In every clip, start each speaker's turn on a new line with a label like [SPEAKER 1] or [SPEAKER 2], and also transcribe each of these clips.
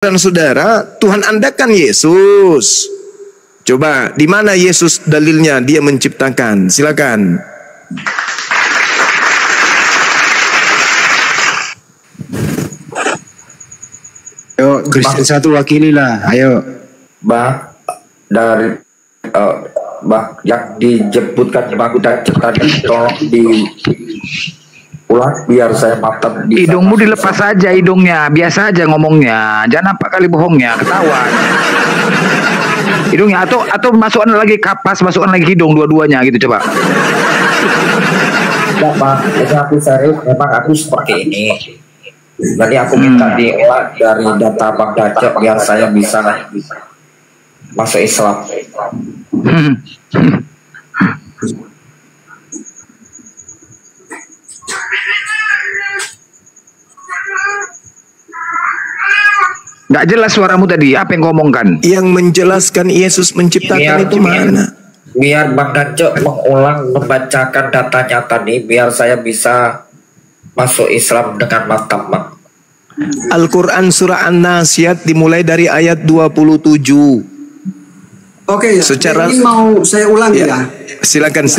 [SPEAKER 1] Dan saudara, Tuhan Anda kan Yesus. Coba, di mana Yesus dalilnya dia menciptakan? Silakan.
[SPEAKER 2] Ayo, Kristen satu wakililah. Ayo.
[SPEAKER 3] Bah, dari yang dijemputkan Bang Dancep tadi tolong ulang biar saya mantap.
[SPEAKER 4] Hidungmu dilepas saja hidungnya, biasa aja ngomongnya, jangan nampak kali bohongnya, ketahuan. Hidungnya atau masukkan lagi kapas, masukkan lagi hidung dua-duanya gitu coba.
[SPEAKER 3] Ya Bang, ini aku serius, memang aku seperti ini. Jadi aku minta diolah dari data Bang Dancep biar saya bisa masuk Islam.
[SPEAKER 4] Nggak jelas suaramu tadi, apa yang ngomongkan?
[SPEAKER 1] Yang menjelaskan Yesus menciptakan itu mana?
[SPEAKER 3] Biar Bang Dancep mengulang membacakan datanya tadi, biar saya bisa masuk Islam dengan mantap, Bang.
[SPEAKER 1] Al-Quran surah An-Naziat dimulai dari ayat 27.
[SPEAKER 5] Oke, ya.
[SPEAKER 1] Secara
[SPEAKER 5] Ini mau saya ulangi ya.
[SPEAKER 1] Silakan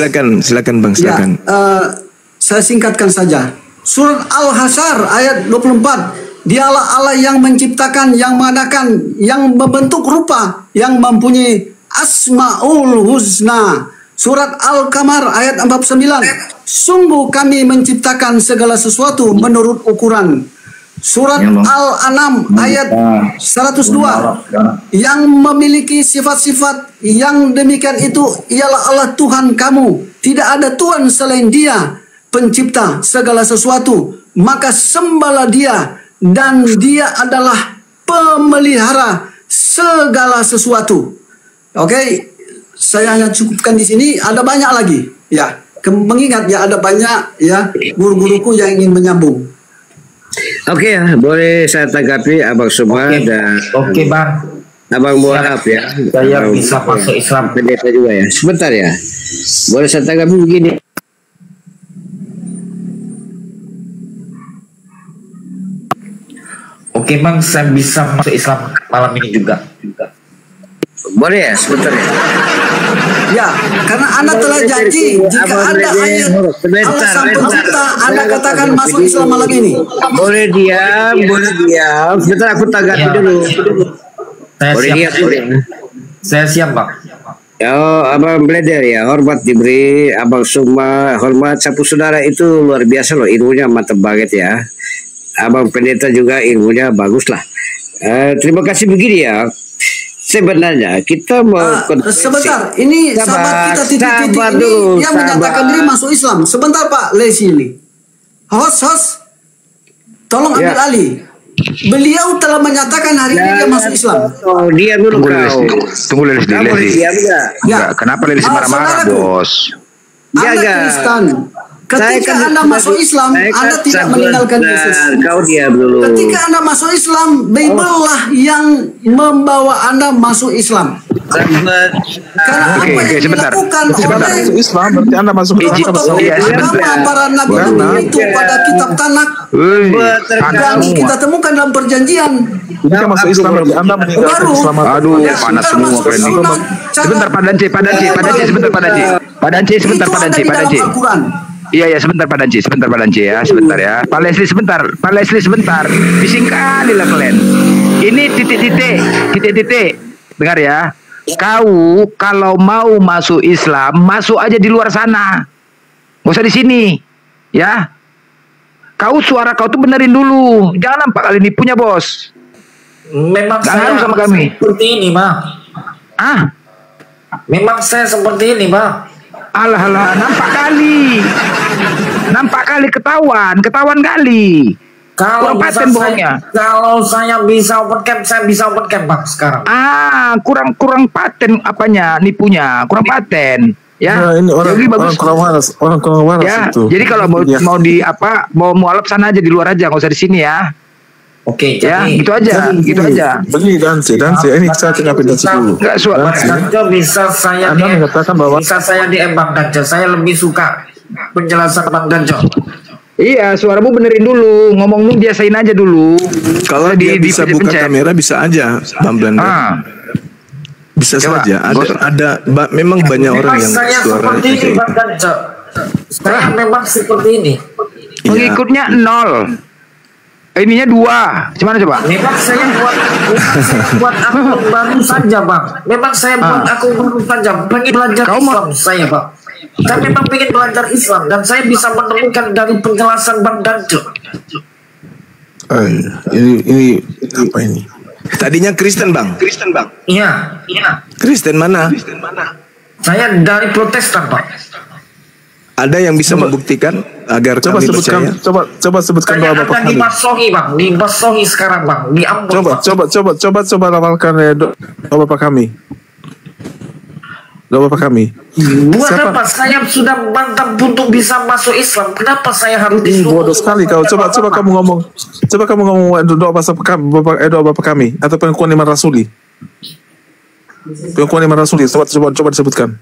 [SPEAKER 1] Bang, silakan.
[SPEAKER 5] Ya, saya singkatkan saja. Surat Al-Hasyr ayat 24. Dialah Allah yang menciptakan, yang mengadakan, yang membentuk rupa, yang mempunyai Asmaul Husna. Surat Al-Qamar ayat 49. Sungguh kami menciptakan segala sesuatu menurut ukuran. Surat Al-An'am ayat 102. Yang memiliki sifat-sifat yang demikian itu ialah Allah Tuhan kamu. Tidak ada Tuhan selain Dia, pencipta segala sesuatu. Maka sembahlah Dia, dan Dia adalah pemelihara segala sesuatu. Oke, saya hanya cukupkan di sini. Ada banyak lagi, ya. Mengingat ya ada banyak ya guru-guruku yang ingin menyambung.
[SPEAKER 2] Oke ya, boleh saya tanggapi Abang Suma dan
[SPEAKER 3] Bang.
[SPEAKER 2] Abang Mualaf ya.
[SPEAKER 3] Saya bisa masuk Islam.
[SPEAKER 2] Pendeta juga ya. Sebentar ya. Boleh saya tanggapi begini.
[SPEAKER 3] Oke Bang, saya bisa masuk Islam malam ini juga.
[SPEAKER 2] Boleh ya, sebentar ya.
[SPEAKER 5] Ya, karena Anda telah janji jika ada ayat Allah Sang Pencipta, Anda katakan masuk Islam malam ini.
[SPEAKER 2] Boleh diam. Sebentar aku tanggapi dulu.
[SPEAKER 3] Saya siap Bang.
[SPEAKER 2] Ya, Abang belajar ya, hormat diberi Abang Suma, hormat sapu saudara itu luar biasa loh, ilmunya mantap banget ya. Abang pendeta juga ilmunya bagus lah. Terima kasih begini ya. Sebenarnya kita mau
[SPEAKER 5] sebentar, ini sahabat kita titik-titik ini yang menyatakan diri masuk Islam. Sebentar Pak Lesi ini. Host, tolong ambil alih. Beliau telah menyatakan hari ini dia masuk Islam.
[SPEAKER 2] Oh, dia dulu
[SPEAKER 4] Tunggu Lesi. Ya. Kenapa Lesi marah-marah, Bos?
[SPEAKER 5] Anda Kristen. Ketika Anda masuk Islam, Anda tidak meninggalkan Yesus.
[SPEAKER 2] Kau diam dulu.
[SPEAKER 5] Ketika Anda masuk Islam, Bible lah yang membawa Anda masuk Islam. Karena apa yang dilakukan oleh
[SPEAKER 6] Islam berarti Anda masuk Islam.
[SPEAKER 5] para nabi itu pada kitab Tanakh dan kita temukan dalam perjanjian.
[SPEAKER 6] Jika masuk Islam berarti Anda meninggalkan Islam.
[SPEAKER 4] Aduh, panas semua kalian ini. Sebentar Pak Danci, sebentar Pak Danci. Iya sebentar Pak Danci ya, sebentar ya. Pak Leslie sebentar. Bising kali lah kalian. Ini titik-titik. Dengar ya. Kau kalau mau masuk Islam, masuk aja di luar sana. Gak usah di sini. Ya. Suara kau tuh benerin dulu. Jangan nampak kali ini punya bos.
[SPEAKER 3] Memang
[SPEAKER 4] saya sama kami.
[SPEAKER 3] Seperti ini, Bang. Memang saya seperti ini, Bang.
[SPEAKER 4] Alah, nampak kali ketahuan kali.
[SPEAKER 3] Kalau
[SPEAKER 4] bohongnya.
[SPEAKER 3] Kalau saya bisa open camp, saya bisa open camp Bang sekarang.
[SPEAKER 4] Kurang paten apanya, nipunya, kurang paten. Ya,
[SPEAKER 6] nah, ini orang kurang waras
[SPEAKER 4] ya,
[SPEAKER 6] itu.
[SPEAKER 4] Jadi kalau mau mualaf sana aja di luar aja, nggak usah di sini ya.
[SPEAKER 3] Oke,
[SPEAKER 4] ya,
[SPEAKER 3] jadi
[SPEAKER 4] gitu aja.
[SPEAKER 6] Begini Danci, ini saya tinggal Danci dulu.
[SPEAKER 3] Bisa saya
[SPEAKER 6] mengatakan bahwa
[SPEAKER 3] bisa saya di Bang Danco. Saya lebih suka penjelasan Bang Danco.
[SPEAKER 4] Iya, suaramu benerin dulu, ngomongmu biasain aja dulu.
[SPEAKER 1] Kalau dia bisa buka kamera bisa aja, Bang Blender. Bisa
[SPEAKER 4] Coba,
[SPEAKER 1] saja. Memang banyak orang yang
[SPEAKER 3] saya
[SPEAKER 1] suara
[SPEAKER 3] seperti ini, Bang Dancok. Saya memang seperti ini.
[SPEAKER 4] Pengikutnya 0. Ininya 2. Gimana coba?
[SPEAKER 3] Memang saya buat akun baru saja, Bang. Memang saya buat akun baru saja. Pengen belajar Islam saya, Bang. Saya memang pengen belajar Islam dan saya bisa menemukan dari penjelasan Bang Dancok.
[SPEAKER 6] Ini apa ini?
[SPEAKER 1] Tadinya Kristen, Bang.
[SPEAKER 3] Iya.
[SPEAKER 1] Kristen mana?
[SPEAKER 3] Saya dari Protestan, Pak.
[SPEAKER 1] Ada yang bisa membuktikan agar
[SPEAKER 6] Coba
[SPEAKER 1] kami
[SPEAKER 6] sebutkan,
[SPEAKER 1] percaya?
[SPEAKER 6] coba sebutkan
[SPEAKER 3] Saya
[SPEAKER 6] doa Bapak
[SPEAKER 3] ada di
[SPEAKER 6] kami.
[SPEAKER 3] Masohi, Bang. Di Masohi sekarang, Bang. Di Ambon.
[SPEAKER 6] Coba lafalkan doa Bapak kami. Doa Bapak kami.
[SPEAKER 3] Buat
[SPEAKER 6] Siapa?
[SPEAKER 3] apa saya sudah mantap untuk bisa masuk Islam? Kenapa saya harus disuruh?
[SPEAKER 6] Bodoh sekali kau. Coba kamu ngomong. Coba kamu ngomong doa doa Bapak kami atau pengakuan iman rasuli. Pengakuan iman rasuli. Coba disebutkan.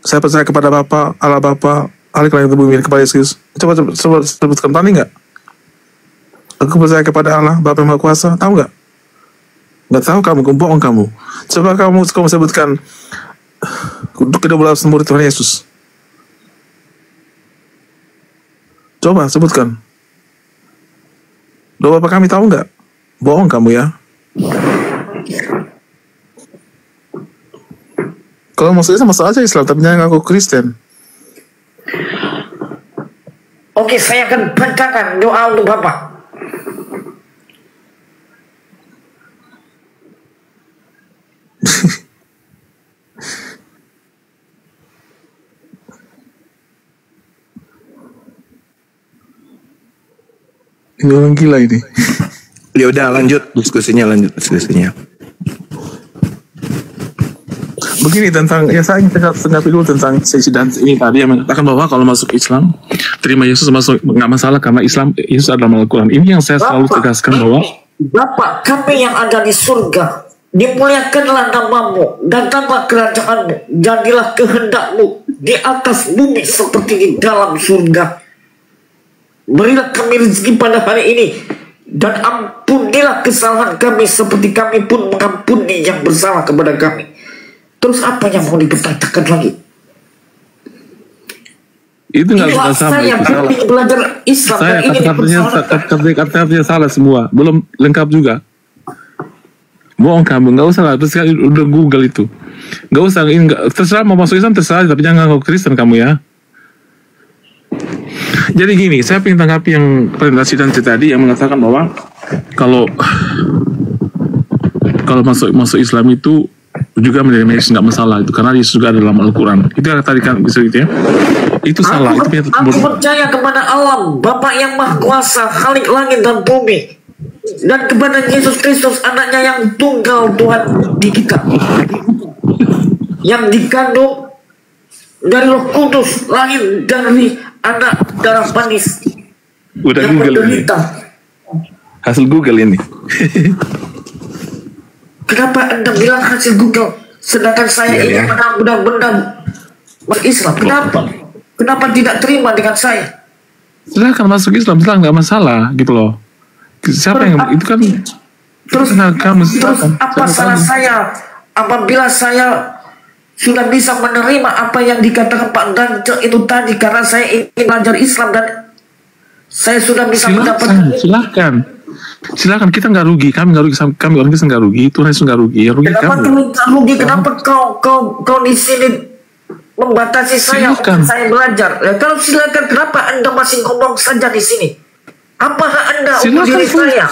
[SPEAKER 6] Saya percaya kepada Bapa, Allah Bapa, Allah langit dan bumi, kepada Yesus. Coba sebutkan, berani nggak? Aku percaya kepada Allah, Bapa yang Maha Kuasa. Tahu nggak? Nggak tahu kamu, bohong kamu. Coba kamu sebutkan kedua murid Tuhan Yesus. Coba sebutkan. Doa Bapa kami tahu nggak? Bohong kamu ya. Kalau masuk Islam, masuk aja Islam, tapi jangan ngaku Kristen.
[SPEAKER 3] Oke, saya akan bacakan doa untuk Bapak.
[SPEAKER 6] Ini orang gila ini.
[SPEAKER 1] Ya udah lanjut diskusinya.
[SPEAKER 6] Begini tentang, ya saya ingin tanggapi dulu tentang sesi dan ini tadi yang mengatakan bahwa kalau masuk Islam, terima Yesus masuk nggak masalah karena Islam Yesus adalah Al-Quran. Ini yang saya selalu tegaskan bahwa
[SPEAKER 3] Bapak kami yang ada di surga, dimuliakanlah namamu, datanglah kerajaanmu, jadilah kehendakmu di atas bumi seperti di dalam surga. Berilah kami rezeki pada hari ini, dan ampunilah kesalahan kami seperti kami pun mengampuni yang bersalah kepada kami. Terus apa yang mau dipertanyakan lagi?
[SPEAKER 6] itu nggak sama,
[SPEAKER 3] saya
[SPEAKER 6] itu salah.
[SPEAKER 3] belajar Islam
[SPEAKER 6] Saya
[SPEAKER 3] dan ingin
[SPEAKER 6] kata-katanya salah semua, belum lengkap juga. Bohong kamu, nggak usah lah, terus udah Google itu, nggak usah, terserah mau masuk Islam terserah, tapi jangan ngaku Kristen kamu ya. Jadi gini, saya ingin tanggapi yang presentasi dan tadi yang mengatakan bahwa kalau masuk Islam itu juga menjadi Yesus nggak masalah itu karena Yesus juga ada dalam Al-Quran. Itu yang tadi kan bisa gitu ya. Itu salah.
[SPEAKER 3] Aku percaya kepada Allah, Bapa yang Maha Kuasa, Khalik langit dan bumi, dan kepada Yesus Kristus, anaknya yang tunggal Tuhan di kita, yang dikandung dari Roh Kudus, lahir dari anak darah manis,
[SPEAKER 6] Udah
[SPEAKER 3] yang
[SPEAKER 6] Google ini.
[SPEAKER 3] menderita.
[SPEAKER 6] Hasil Google ini.
[SPEAKER 3] Kenapa Anda bilang hasil Google, sedangkan saya ingin benar-benar berislam? Kenapa? Kenapa tidak terima dengan saya?
[SPEAKER 6] Silahkan masuk Islam, silahkan nggak masalah gitu loh. Siapa yang itu kan?
[SPEAKER 3] Terus
[SPEAKER 6] silakan.
[SPEAKER 3] apa salah saya apabila saya sudah bisa menerima apa yang dikatakan Pak Dancok itu tadi, karena saya ingin belajar Islam dan saya sudah bisa mendapatkan.
[SPEAKER 6] Silakan, kita nggak rugi, kami nggak rugi, kami orang Kristen nggak rugi, Tuhan Yesus nggak rugi, yang rugi
[SPEAKER 3] Kenapa
[SPEAKER 6] kamu.
[SPEAKER 3] rugi? Kenapa kau di sini membatasi saya untuk saya belajar? Ya, kalau silakan, kenapa Anda masih ngomong saja di sini? Apa hak Anda untuk diri saya?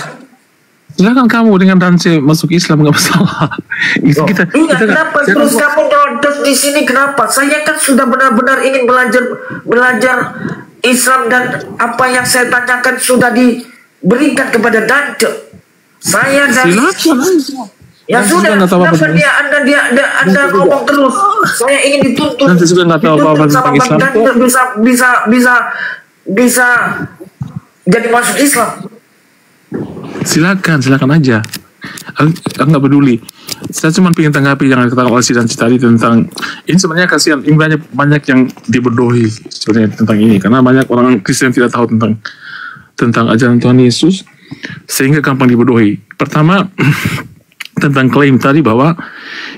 [SPEAKER 6] Silakan kamu dengan Dance masuk Islam nggak masalah. Kita
[SPEAKER 3] kenapa terus kamu nyodot di sini? Kenapa? Saya kan sudah benar-benar ingin belajar Islam, dan apa yang saya tanyakan sudah diberikan kepada Dancok. Saya dari ya sudah, kenapa Anda ngomong terus? Saya ingin dituntut.
[SPEAKER 6] Nanti sudah nggak tahu apa-apa tentang Islam.
[SPEAKER 3] Bisa jadi masuk Islam.
[SPEAKER 6] Silakan aja. Aku nggak peduli. Saya cuma ingin tanggapi yang dikatakan oleh si Danci tadi tentang ini. Sebenarnya kasihan, ini banyak yang dibodohi sebenarnya tentang ini, karena banyak orang Kristen tidak tahu tentang ajaran Tuhan Yesus sehingga gampang dibodohi. Pertama, tentang klaim tadi bahwa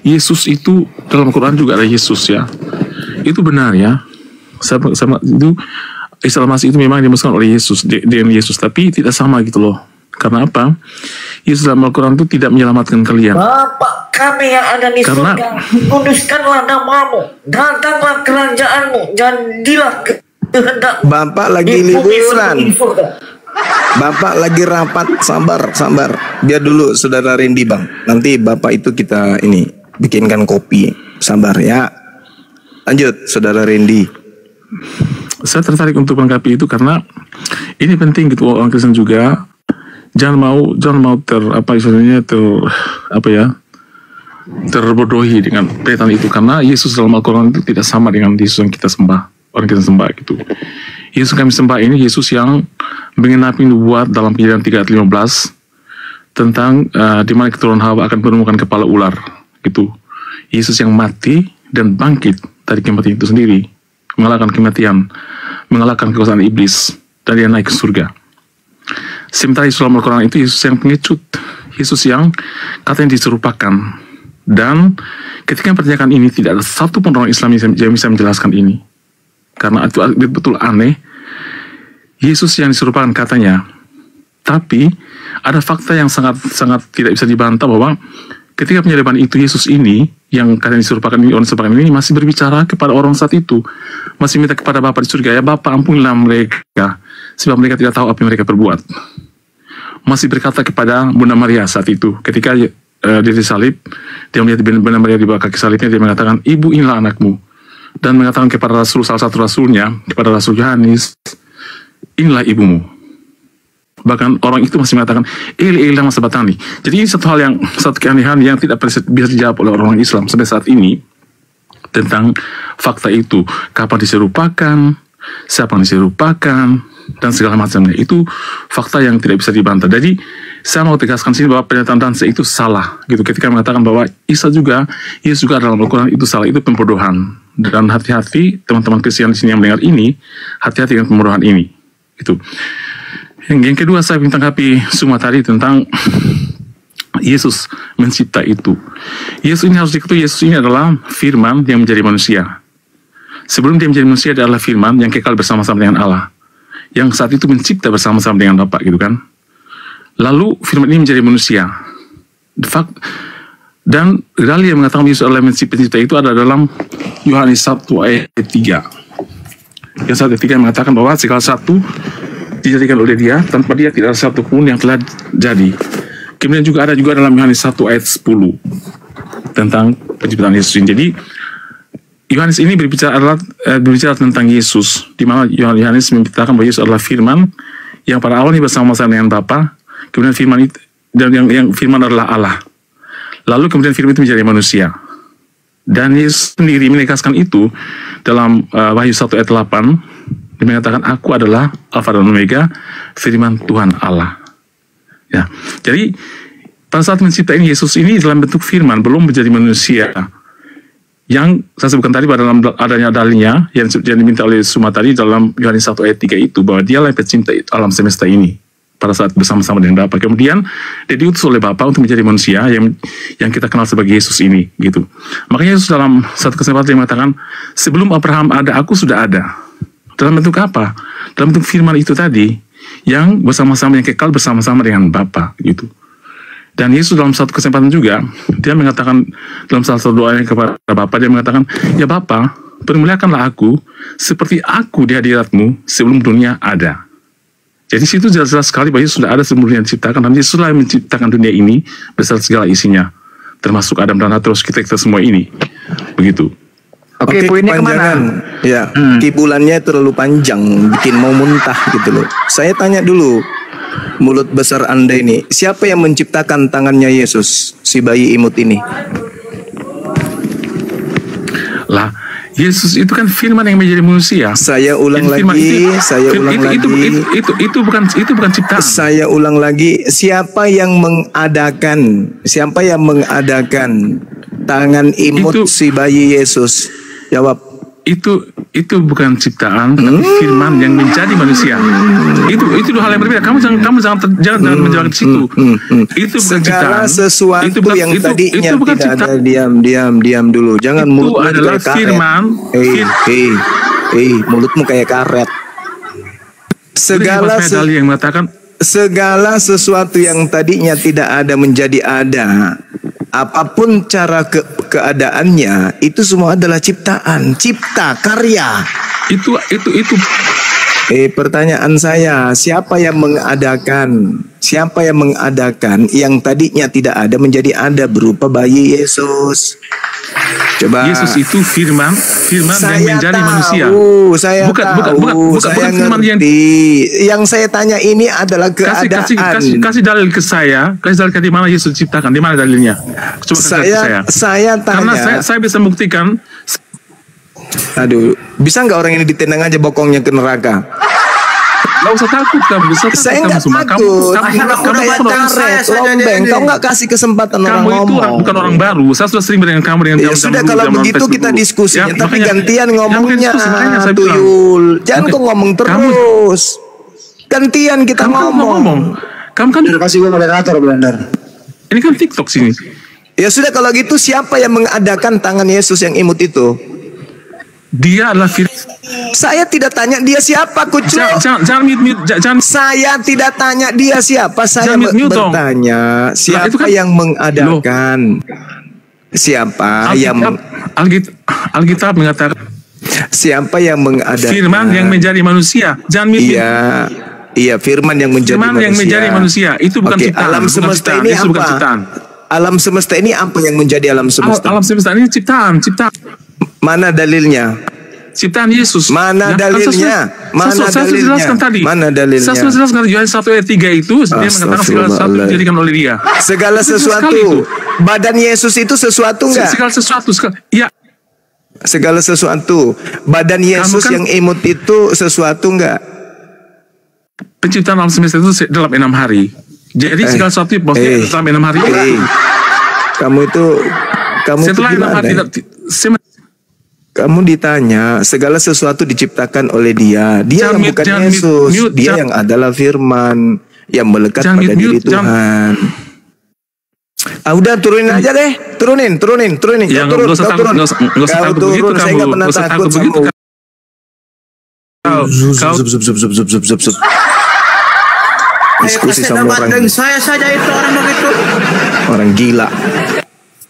[SPEAKER 6] Yesus itu dalam Quran juga ada Yesus ya, itu benar ya. Sama itu Isa Al-Masih itu memang dimaksudkan oleh Yesus dengan Yesus, tapi tidak sama gitu loh. Karena apa? Yesus dalam Al-Quran itu tidak menyelamatkan kalian.
[SPEAKER 3] Bapa kami yang ada di surga, kuduskanlah namamu, datanglah kerajaanmu, jadilah kehendak.
[SPEAKER 1] Bapak lagi liburan. Bapak lagi rapat, sabar. Biar dulu Saudara Randy Bang. Nanti Bapak itu kita ini bikinkan kopi. Sabar ya. Lanjut Saudara Randy.
[SPEAKER 6] Saya tertarik untuk melengkapi itu karena ini penting gitu orang Kristen juga. Jangan mau terbodohi dengan pernyataan itu, karena Yesus dalam Al-Quran itu tidak sama dengan Yesus yang kita sembah, orang kita sembah gitu. Yesus kami sembah ini Yesus yang mengenapi nubuat dalam Kejadian 3 ayat 15 tentang di mana keturunan Hawa akan menemukan kepala ular gitu. Yesus yang mati dan bangkit dari kematian itu sendiri, mengalahkan kematian, mengalahkan kekuasaan iblis, dan dia naik ke surga. Sementara Yesus dalam Al-Quran itu Yesus yang pengecut, Yesus yang katanya diserupakan. Dan ketika pertanyaan ini tidak ada satu pun orang Islam yang bisa menjelaskan ini, karena itu betul aneh. Yesus yang diserupakan katanya, tapi ada fakta yang sangat tidak bisa dibantah bahwa ketika penyaliban itu Yesus ini yang katanya diserupakan ini, orang diserupakan ini masih berbicara kepada orang saat itu, masih minta kepada Bapa di surga, ya Bapa ampunilah mereka sebab mereka tidak tahu apa yang mereka perbuat. Masih berkata kepada Bunda Maria saat itu ketika dia disalib, dia melihat Bunda Maria di bawah kaki salibnya, dia mengatakan, ibu inilah anakmu, dan mengatakan kepada salah satu rasulnya, kepada Rasul Yohanes, inilah ibumu. Bahkan orang itu masih mengatakan Eli lama sabatani. Jadi ini satu keanehan yang tidak bisa dijawab oleh orang Islam sampai saat ini tentang fakta itu, kapan diserupakan, siapa yang diserupakan, dan segala macamnya. Itu fakta yang tidak bisa dibantah. Jadi saya mau tegaskan sini bahwa pernyataan Danci itu salah gitu ketika mengatakan bahwa Yesus juga dalam Al-Quran itu salah, itu pembodohan. Dan hati-hati teman-teman Kristen di sini yang mendengar ini, hati-hati dengan pembodohan ini gitu. Yang kedua, saya ingin tanggapi semua tadi tentang Yesus mencipta itu. Yesus ini harus diketahui, Yesus ini adalah firman yang menjadi manusia. Sebelum dia menjadi manusia, dia adalah firman yang kekal bersama-sama dengan Allah, yang saat itu mencipta bersama-sama dengan Bapa gitu kan. Lalu firman ini menjadi manusia. Dan dalil yang mengatakan Yesus adalah pencipta itu ada dalam Yohanes 1 ayat 3. Yang 1 ayat 3 mengatakan bahwa segala sesuatu dijadikan oleh dia, tanpa dia tidak ada satu pun yang telah jadi. Kemudian juga ada dalam Yohanes 1 ayat 10 tentang penciptaan Yesus ini. Jadi Yohanes ini berbicara tentang Yesus, di mana Yohanes memberitakan bahwa Yesus adalah firman yang pada awalnya bersama-sama dengan Bapa, kemudian firman itu, dan yang firman adalah Allah. Lalu kemudian firman itu menjadi manusia. Dan Yesus sendiri menegaskan itu dalam Wahyu 1 ayat 8. Dia mengatakan, aku adalah Alfa dan Omega, firman Tuhan Allah. Ya, jadi pada saat mencipta ini, Yesus ini dalam bentuk firman, belum menjadi manusia. Yang saya sebutkan tadi pada dalam adanya dalilnya yang diminta oleh Suma tadi dalam Yohanes 1 ayat 3 itu, bahwa dialah yang pencipta alam semesta ini pada saat bersama-sama dengan Bapa. Kemudian dia diutus oleh Bapa untuk menjadi manusia yang kita kenal sebagai Yesus ini gitu. Makanya Yesus dalam satu kesempatan dia mengatakan, sebelum Abraham ada, aku sudah ada. Dalam bentuk apa? Dalam bentuk firman itu tadi, yang bersama-sama, yang kekal bersama-sama dengan Bapa gitu. Dan Yesus dalam satu kesempatan juga, dia mengatakan dalam salah satu doanya kepada Bapa, dia mengatakan, ya Bapa, permuliakanlah aku seperti aku di hadiratmu sebelum dunia ada. Jadi situ jelas-jelas sekali bahwa Yesus sudah ada sebelum dunia diciptakan, dan Yesus lah yang menciptakan dunia ini beserta segala isinya, termasuk Adam dan Hawa, terus kita semua ini. Begitu.
[SPEAKER 4] Oke, poinnya kemana?
[SPEAKER 1] Ya, kibulannya terlalu panjang, bikin mau muntah gitu loh. Saya tanya dulu, mulut besar Anda ini, siapa yang menciptakan tangannya Yesus, si bayi imut ini?
[SPEAKER 6] Lah, Yesus itu kan firman yang menjadi manusia.
[SPEAKER 1] Saya ulang
[SPEAKER 6] Dan firman
[SPEAKER 1] lagi, saya ulang lagi.
[SPEAKER 6] Itu bukan ciptaan.
[SPEAKER 1] Saya ulang lagi, siapa yang mengadakan? Siapa yang mengadakan tangan imut
[SPEAKER 6] Itu-
[SPEAKER 1] si bayi Yesus? Jawab.
[SPEAKER 6] Itu bukan ciptaan, tapi firman yang menjadi manusia. Itu dua hal yang berbeda. Kamu jangan menjawab di situ. Itu bukan
[SPEAKER 1] Segala
[SPEAKER 6] ciptaan.
[SPEAKER 1] sesuatu
[SPEAKER 6] Itu bukan-
[SPEAKER 1] yang
[SPEAKER 6] itu
[SPEAKER 1] tadinya
[SPEAKER 6] bukan
[SPEAKER 1] tidak ada,
[SPEAKER 6] ciptaan.
[SPEAKER 1] diam dulu. Jangan
[SPEAKER 6] Itu
[SPEAKER 1] mulutmu
[SPEAKER 6] adalah
[SPEAKER 1] kayak karet.
[SPEAKER 6] firman.
[SPEAKER 1] Mulutmu kayak karet.
[SPEAKER 6] Segala yang mengatakan
[SPEAKER 1] Segala sesuatu yang tadinya tidak ada menjadi ada. Apapun cara keadaannya, itu semua adalah ciptaan, cipta, karya.
[SPEAKER 6] itu
[SPEAKER 1] Pertanyaan saya, siapa yang mengadakan? Siapa yang mengadakan yang tadinya tidak ada menjadi ada berupa bayi Yesus? Coba.
[SPEAKER 6] Yesus itu firman yang menjadi manusia.
[SPEAKER 1] Saya tahu, saya
[SPEAKER 6] firman
[SPEAKER 1] ngerti. Yang saya tanya ini adalah keadaan.
[SPEAKER 6] Kasih dalil ke saya, kasih dalil ke di mana Yesus ciptakan, di mana dalilnya? Coba kasih ke
[SPEAKER 1] saya tanya.
[SPEAKER 6] Karena saya bisa membuktikan.
[SPEAKER 1] Aduh, bisa nggak orang ini ditendang aja bokongnya ke neraka?
[SPEAKER 6] Gak usah takut kamu.
[SPEAKER 1] Saya nggak takut. Kamu kayak karet, lombeng. Kamu nggak kasih kesempatan orang
[SPEAKER 6] Kamu itu
[SPEAKER 1] ngomong.
[SPEAKER 6] bukan orang baru. Saya sudah sering dengan kamu
[SPEAKER 1] Ya sudah, kalau begitu kita diskusinya, tapi gantian ngomongnya.
[SPEAKER 6] Makanya saya bilang.
[SPEAKER 1] Tuyul, jangan kok ngomong terus. Gantian kita ngomong.
[SPEAKER 6] Kamu kan
[SPEAKER 2] Kasih gue moderator Blender.
[SPEAKER 6] ini kan TikTok sini.
[SPEAKER 1] Ya sudah, kalau gitu siapa yang mengadakan tangan Yesus yang imut itu?
[SPEAKER 6] Dia adalah
[SPEAKER 1] Saya tidak tanya dia siapa, kucu.
[SPEAKER 6] jangan mute, jangan.
[SPEAKER 1] Saya tidak tanya dia siapa. Saya
[SPEAKER 6] Jangan mute dong.
[SPEAKER 1] bertanya siapa
[SPEAKER 6] itu kan-
[SPEAKER 1] yang mengadakan. Siapa yang
[SPEAKER 6] Alkitab mengatakan
[SPEAKER 1] siapa yang mengadakan?
[SPEAKER 6] firman yang menjadi manusia. Jangan mute.
[SPEAKER 1] Iya, firman yang menjadi
[SPEAKER 6] Firman
[SPEAKER 1] manusia.
[SPEAKER 6] yang menjadi manusia. Itu bukan
[SPEAKER 1] Oke,
[SPEAKER 6] ciptaan.
[SPEAKER 1] alam
[SPEAKER 6] Bukan
[SPEAKER 1] semesta
[SPEAKER 6] ciptaan.
[SPEAKER 1] ini
[SPEAKER 6] Itu bukan
[SPEAKER 1] apa?
[SPEAKER 6] ciptaan.
[SPEAKER 1] Alam semesta ini apa yang menjadi alam semesta?
[SPEAKER 6] Alam semesta ini ciptaan.
[SPEAKER 1] Mana dalilnya?
[SPEAKER 6] Ciptaan Yesus.
[SPEAKER 1] Mana dalilnya?
[SPEAKER 6] Saya sudah jelaskan tadi.
[SPEAKER 1] Mana dalilnya?
[SPEAKER 6] Saya sudah jelaskan Yohanes 1 ayat 3 itu dia mengatakan segala sesuatu dijadikan oleh dia.
[SPEAKER 1] Segala
[SPEAKER 6] Itu sekali
[SPEAKER 1] sesuatu.
[SPEAKER 6] itu.
[SPEAKER 1] Badan Yesus itu sesuatu enggak?
[SPEAKER 6] Segala sesuatu. Ya,
[SPEAKER 1] Segala sesuatu. Badan Yesus
[SPEAKER 6] kan-
[SPEAKER 1] yang imut itu sesuatu enggak?
[SPEAKER 6] penciptaan alam semesta itu dalam 6 hari. Jadi segala sesuatu maksudnya dalam 6 hari.
[SPEAKER 1] Kamu itu
[SPEAKER 6] Setelah 6
[SPEAKER 1] gimana?
[SPEAKER 6] hari
[SPEAKER 1] Kamu ditanya, segala sesuatu diciptakan oleh Dia. Dia yang bukan Yesus. Dia yang adalah firman yang melekat pada diri Tuhan. Udah turunin aja deh. Turunin.
[SPEAKER 6] Ya,
[SPEAKER 1] Kau turun.
[SPEAKER 6] nggak usah takut begitu
[SPEAKER 1] Saya nggak pernah takut sama kamu. Diskusi sama orang.
[SPEAKER 2] Saya saja itu orang begitu.
[SPEAKER 1] Orang gila.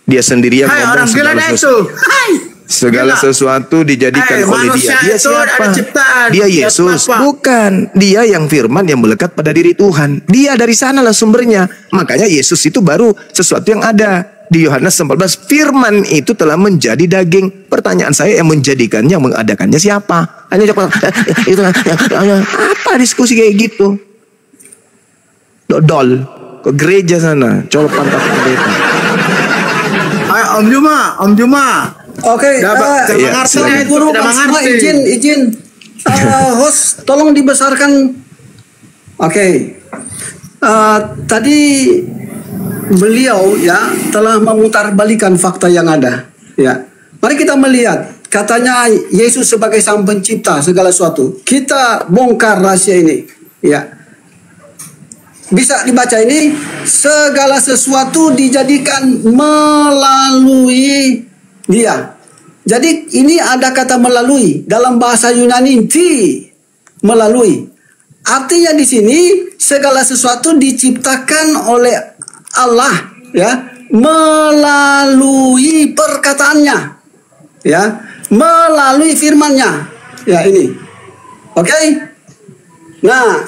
[SPEAKER 1] Dia sendirian
[SPEAKER 2] Hai,
[SPEAKER 1] ngomong
[SPEAKER 2] orang gila
[SPEAKER 1] segala
[SPEAKER 2] dah
[SPEAKER 1] sesuatu.
[SPEAKER 2] itu. Hai.
[SPEAKER 1] Segala
[SPEAKER 2] Gila.
[SPEAKER 1] sesuatu dijadikan oleh
[SPEAKER 2] manusia
[SPEAKER 1] Dia. Dia
[SPEAKER 2] itu
[SPEAKER 1] siapa?
[SPEAKER 2] ada ciptaan.
[SPEAKER 1] Dia
[SPEAKER 2] Dia
[SPEAKER 1] Yesus.
[SPEAKER 2] apa?
[SPEAKER 1] Bukan. Dia yang firman yang melekat pada diri Tuhan. Dia dari sanalah sumbernya. Makanya Yesus itu baru sesuatu yang ada. Di Yohanes 14, firman itu telah menjadi daging. Pertanyaan saya, yang menjadikannya, yang mengadakannya siapa? Hanya apa diskusi kayak gitu? Dodol ke gereja sana, colok pantat pendeta.
[SPEAKER 2] Om Juma.
[SPEAKER 5] Oke,
[SPEAKER 1] iya, silakan.
[SPEAKER 5] guru
[SPEAKER 2] Tidak
[SPEAKER 5] semua
[SPEAKER 2] mengerti.
[SPEAKER 5] izin. Host, tolong dibesarkan. Oke. Tadi beliau ya telah memutarbalikan fakta yang ada. Ya, mari kita melihat. Katanya Yesus sebagai sang pencipta segala sesuatu. Kita bongkar rahasia ini. Ya. Bisa dibaca ini, segala sesuatu dijadikan melalui Dia. Jadi ini ada kata melalui dalam bahasa Yunani melalui. Artinya di sini segala sesuatu diciptakan oleh Allah ya melalui perkataannya ya melalui firman-Nya ya ini. Oke? Nah,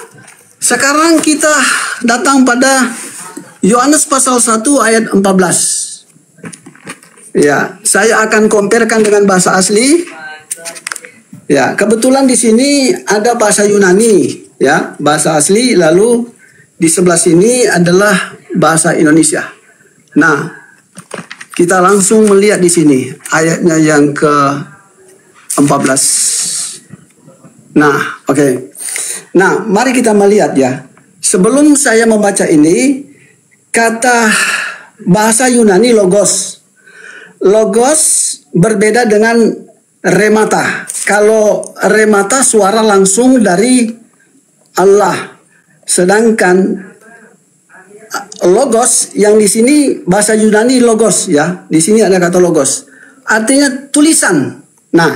[SPEAKER 5] sekarang kita datang pada Yohanes pasal 1 ayat 14. Ya, saya akan comparekan dengan bahasa asli. Ya, kebetulan di sini ada bahasa Yunani, ya, bahasa asli, lalu di sebelah sini adalah bahasa Indonesia. Nah, kita langsung melihat di sini ayatnya yang ke 14. Nah, oke. Nah, mari kita melihat ya. Sebelum saya membaca ini, kata bahasa Yunani logos. Logos berbeda dengan remata. Kalau remata suara langsung dari Allah. Sedangkan logos yang di sini bahasa Yunani logos ya. Di sini ada kata logos. Artinya tulisan. Nah,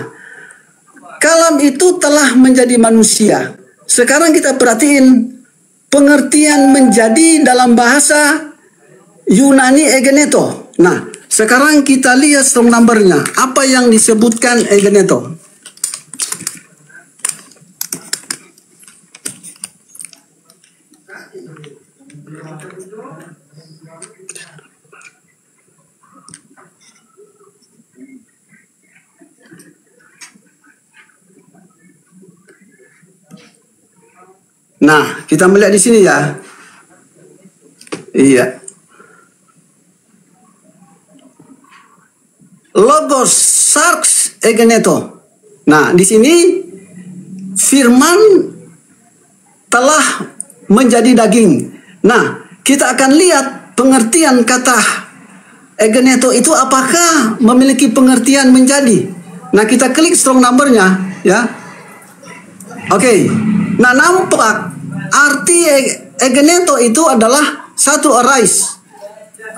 [SPEAKER 5] kalam itu telah menjadi manusia. Sekarang kita perhatiin pengertian menjadi dalam bahasa Yunani egeneto. Nah, sekarang kita lihat strong number-nya. Apa yang disebutkan egeneto? Nah, kita melihat di sini ya. Iya. Logos sarx egeneto. Nah, di sini firman telah menjadi daging. Nah, kita akan lihat pengertian kata egeneto itu apakah memiliki pengertian menjadi. Nah, kita klik strong number-nya ya. Oke. Nah, nampak arti egeneto itu adalah satu arise.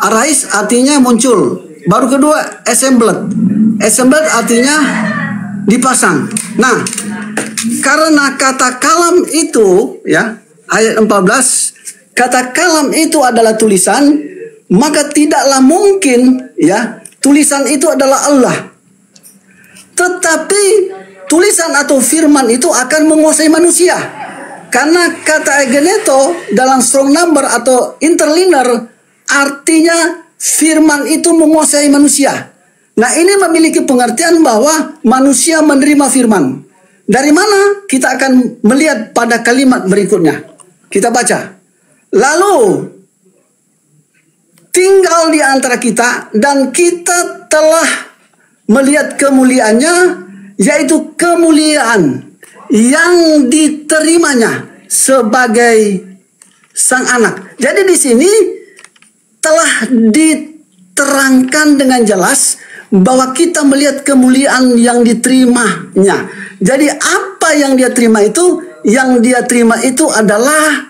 [SPEAKER 5] Arise artinya muncul. Baru kedua assembled. Assembled artinya dipasang. Nah, karena kata kalam itu ya, ayat 14, kata kalam itu adalah tulisan, maka tidaklah mungkin ya, tulisan itu adalah Allah. Tetapi tulisan atau firman itu akan menguasai manusia. Karena kata egeneto dalam strong number atau interlinear artinya firman itu menguasai manusia. Nah, ini memiliki pengertian bahwa manusia menerima firman. Dari mana? Kita akan melihat pada kalimat berikutnya. Kita baca. Lalu tinggal di antara kita dan kita telah melihat kemuliaannya, yaitu kemuliaan yang diterimanya sebagai sang anak. Jadi di sini telah diterangkan dengan jelas bahwa kita melihat kemuliaan yang diterimanya. Jadi apa yang dia terima itu? Yang dia terima itu adalah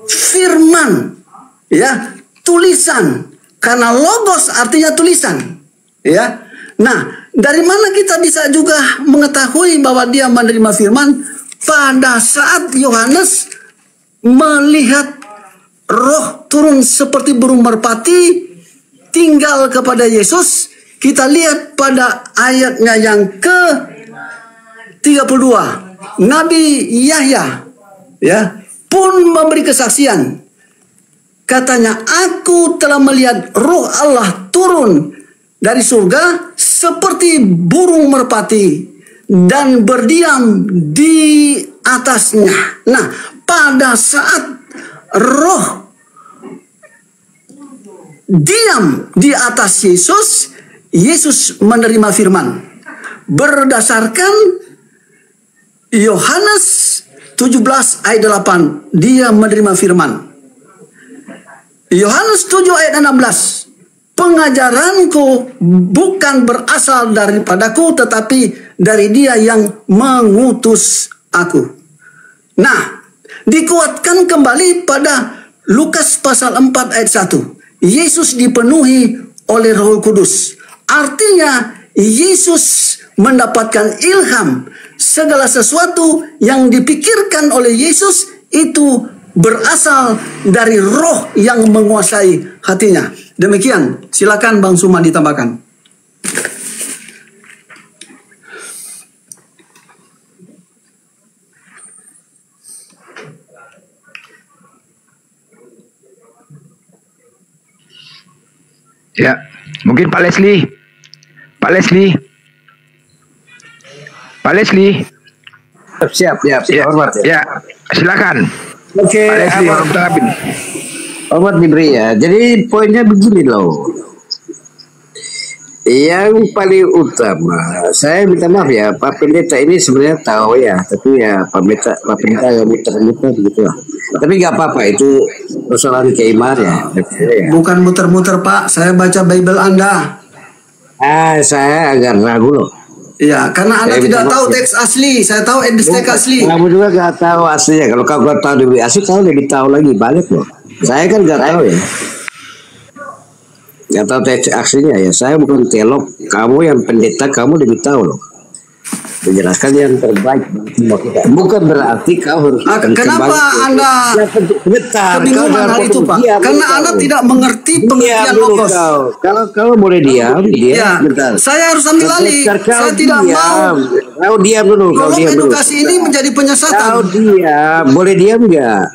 [SPEAKER 5] firman, ya, tulisan. Karena logos artinya tulisan, ya. Nah, dari mana kita bisa juga mengetahui bahwa dia menerima firman? Pada saat Yohanes melihat roh turun seperti burung merpati tinggal kepada Yesus, kita lihat pada ayatnya yang ke-32. Nabi Yahya ya pun memberi kesaksian. Katanya, aku telah melihat roh Allah turun dari surga seperti burung merpati dan berdiam di atasnya. Nah, pada saat roh diam di atas Yesus, Yesus menerima firman. Berdasarkan Yohanes 17 ayat 8, dia menerima firman. Yohanes 7 ayat 16, pengajaranku bukan berasal daripadaku, tetapi dari dia yang mengutus aku. Nah, dikuatkan kembali pada Lukas pasal 4 ayat 1. Yesus dipenuhi oleh Roh Kudus. Artinya Yesus mendapatkan ilham. Segala sesuatu yang dipikirkan oleh Yesus itu berasal dari roh yang menguasai hatinya. Demikian, silakan Bang Suma ditambahkan.
[SPEAKER 4] Ya, mungkin Pak Leslie.
[SPEAKER 2] Siap,
[SPEAKER 4] ya,
[SPEAKER 2] hormat ya.
[SPEAKER 4] Ya, silakan.
[SPEAKER 2] Oke,
[SPEAKER 4] Pak Leslie,
[SPEAKER 2] hormat diberi ya. Jadi poinnya begini loh. Yang paling utama, saya minta maaf ya, Pak Pendeta ini sebenarnya tahu ya, tapi ya Pak Pendeta yang muter-muter gitu lah. Tapi nggak apa-apa, itu persoalan keimanan ya.
[SPEAKER 5] Bukan muter-muter Pak, saya baca Bible Anda.
[SPEAKER 2] Saya agak ragu loh.
[SPEAKER 5] Ya, karena Anda
[SPEAKER 2] Saya
[SPEAKER 5] tidak
[SPEAKER 2] minta
[SPEAKER 5] tahu
[SPEAKER 2] maaf ya.
[SPEAKER 5] teks asli. Saya tahu teks asli.
[SPEAKER 2] Kamu juga nggak tahu aslinya. Kalau kamu nggak tahu lebih asli, kamu lebih tahu lagi banyak loh. Saya kan nggak tahu ya. Nggak tahu teks aslinya ya. Saya bukan teolog. Kamu yang pendeta, kamu lebih tahu loh. Menjelaskan yang terbaik semua kita. Bukan berarti kau harus
[SPEAKER 5] Kenapa Anda kebingungan hal itu Pak? Karena Anda tidak mengerti pengertian logos.
[SPEAKER 2] Kalau kau boleh diam,
[SPEAKER 5] Ya, saya harus ambil alih. Saya tidak mau
[SPEAKER 2] Kau diam dulu. Kau
[SPEAKER 5] prolog
[SPEAKER 2] diam dulu.
[SPEAKER 5] edukasi ini menjadi
[SPEAKER 2] Kau
[SPEAKER 5] penyesatan.
[SPEAKER 2] diam. Boleh diam nggak?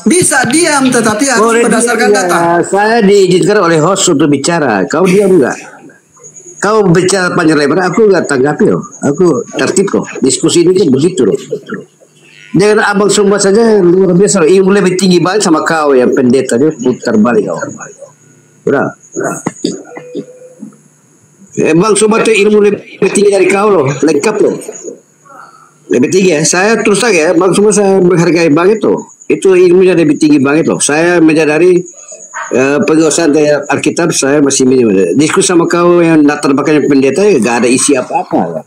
[SPEAKER 5] Bisa diam, tetapi harus
[SPEAKER 2] Boleh
[SPEAKER 5] berdasarkan
[SPEAKER 2] diam
[SPEAKER 5] data.
[SPEAKER 2] nggak? Saya diizinkan oleh host untuk bicara. Kau diam nggak? Kau bicara panjang lebar, aku nggak tanggapi loh. Aku tertib kok. Diskusi ini kan begitu loh. Jangan abang semua saja luar biasa loh. Ilmu lebih tinggi banget sama kau yang pendeta dia putar balik kau. Udah. Bang semua tuh ilmu lebih tinggi dari kau loh. Lengkap loh. Lebih tinggi ya. Saya terus saja ya. Bang semua saya menghargai banget loh. Itu ilmunya lebih tinggi banget loh. Saya menyadari penguasaan dari Alkitab saya masih minim. Diskusi sama kau yang latar belakangnya pendeta ya gak ada isi apa-apa.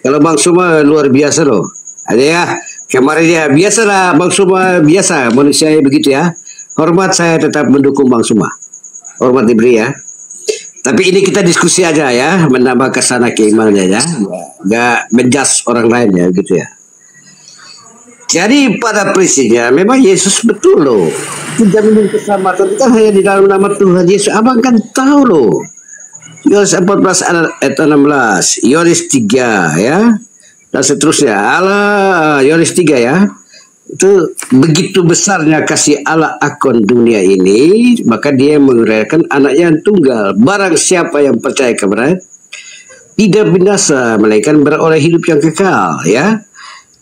[SPEAKER 2] Kalau Bang Suma luar biasa loh. Ada ya kemarin ya biasa lah Bang Suma biasa manusia begitu ya. Hormat saya tetap mendukung Bang Suma. Hormat diberi ya. Tapi ini kita diskusi aja ya, menambah kesana keimanannya ya. Gak menjudge orang lain ya gitu ya. Jadi pada prinsipnya memang Yesus betul loh. Jaminan keselamatan kan hanya di dalam nama Tuhan Yesus. Abang kan tahu loh. Yohanes 14 ayat 16, Yohanes 3 ya. Dan seterusnya. Yohanes 3 ya. Itu begitu besarnya kasih Allah akan dunia ini, maka dia menguraikan anak yang tunggal. Barang siapa yang percaya kepada tidak binasa, melainkan beroleh hidup yang kekal ya.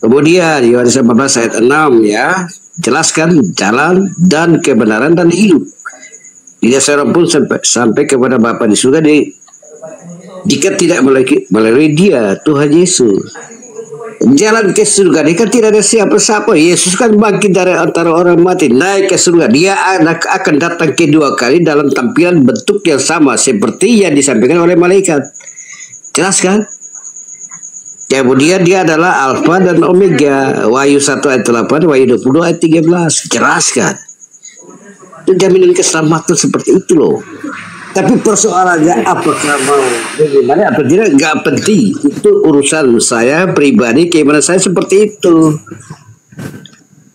[SPEAKER 2] Kemudian Yohanes 14 ayat 6 ya, jelaskan jalan dan kebenaran dan hidup. Tidak seorang pun sampai kepada Bapa di surga jika tidak melalui Dia, Tuhan Yesus. Jalan ke surga dia kan tidak ada siapa-siapa. Yesus kan bangkit dari antara orang mati, naik ke surga. Dia akan datang kedua kali dalam tampilan bentuk yang sama seperti yang disampaikan oleh malaikat. Jelas kan? Kemudian dia adalah Alfa dan Omega. Wahyu 1 ayat 8, Wahyu 22 ayat 13. Jelaskan. Itu jaminan keselamatan seperti itu loh. Tapi persoalannya apakah mau bagaimana atau tidak nggak penting. Itu urusan saya pribadi, gimana saya seperti itu.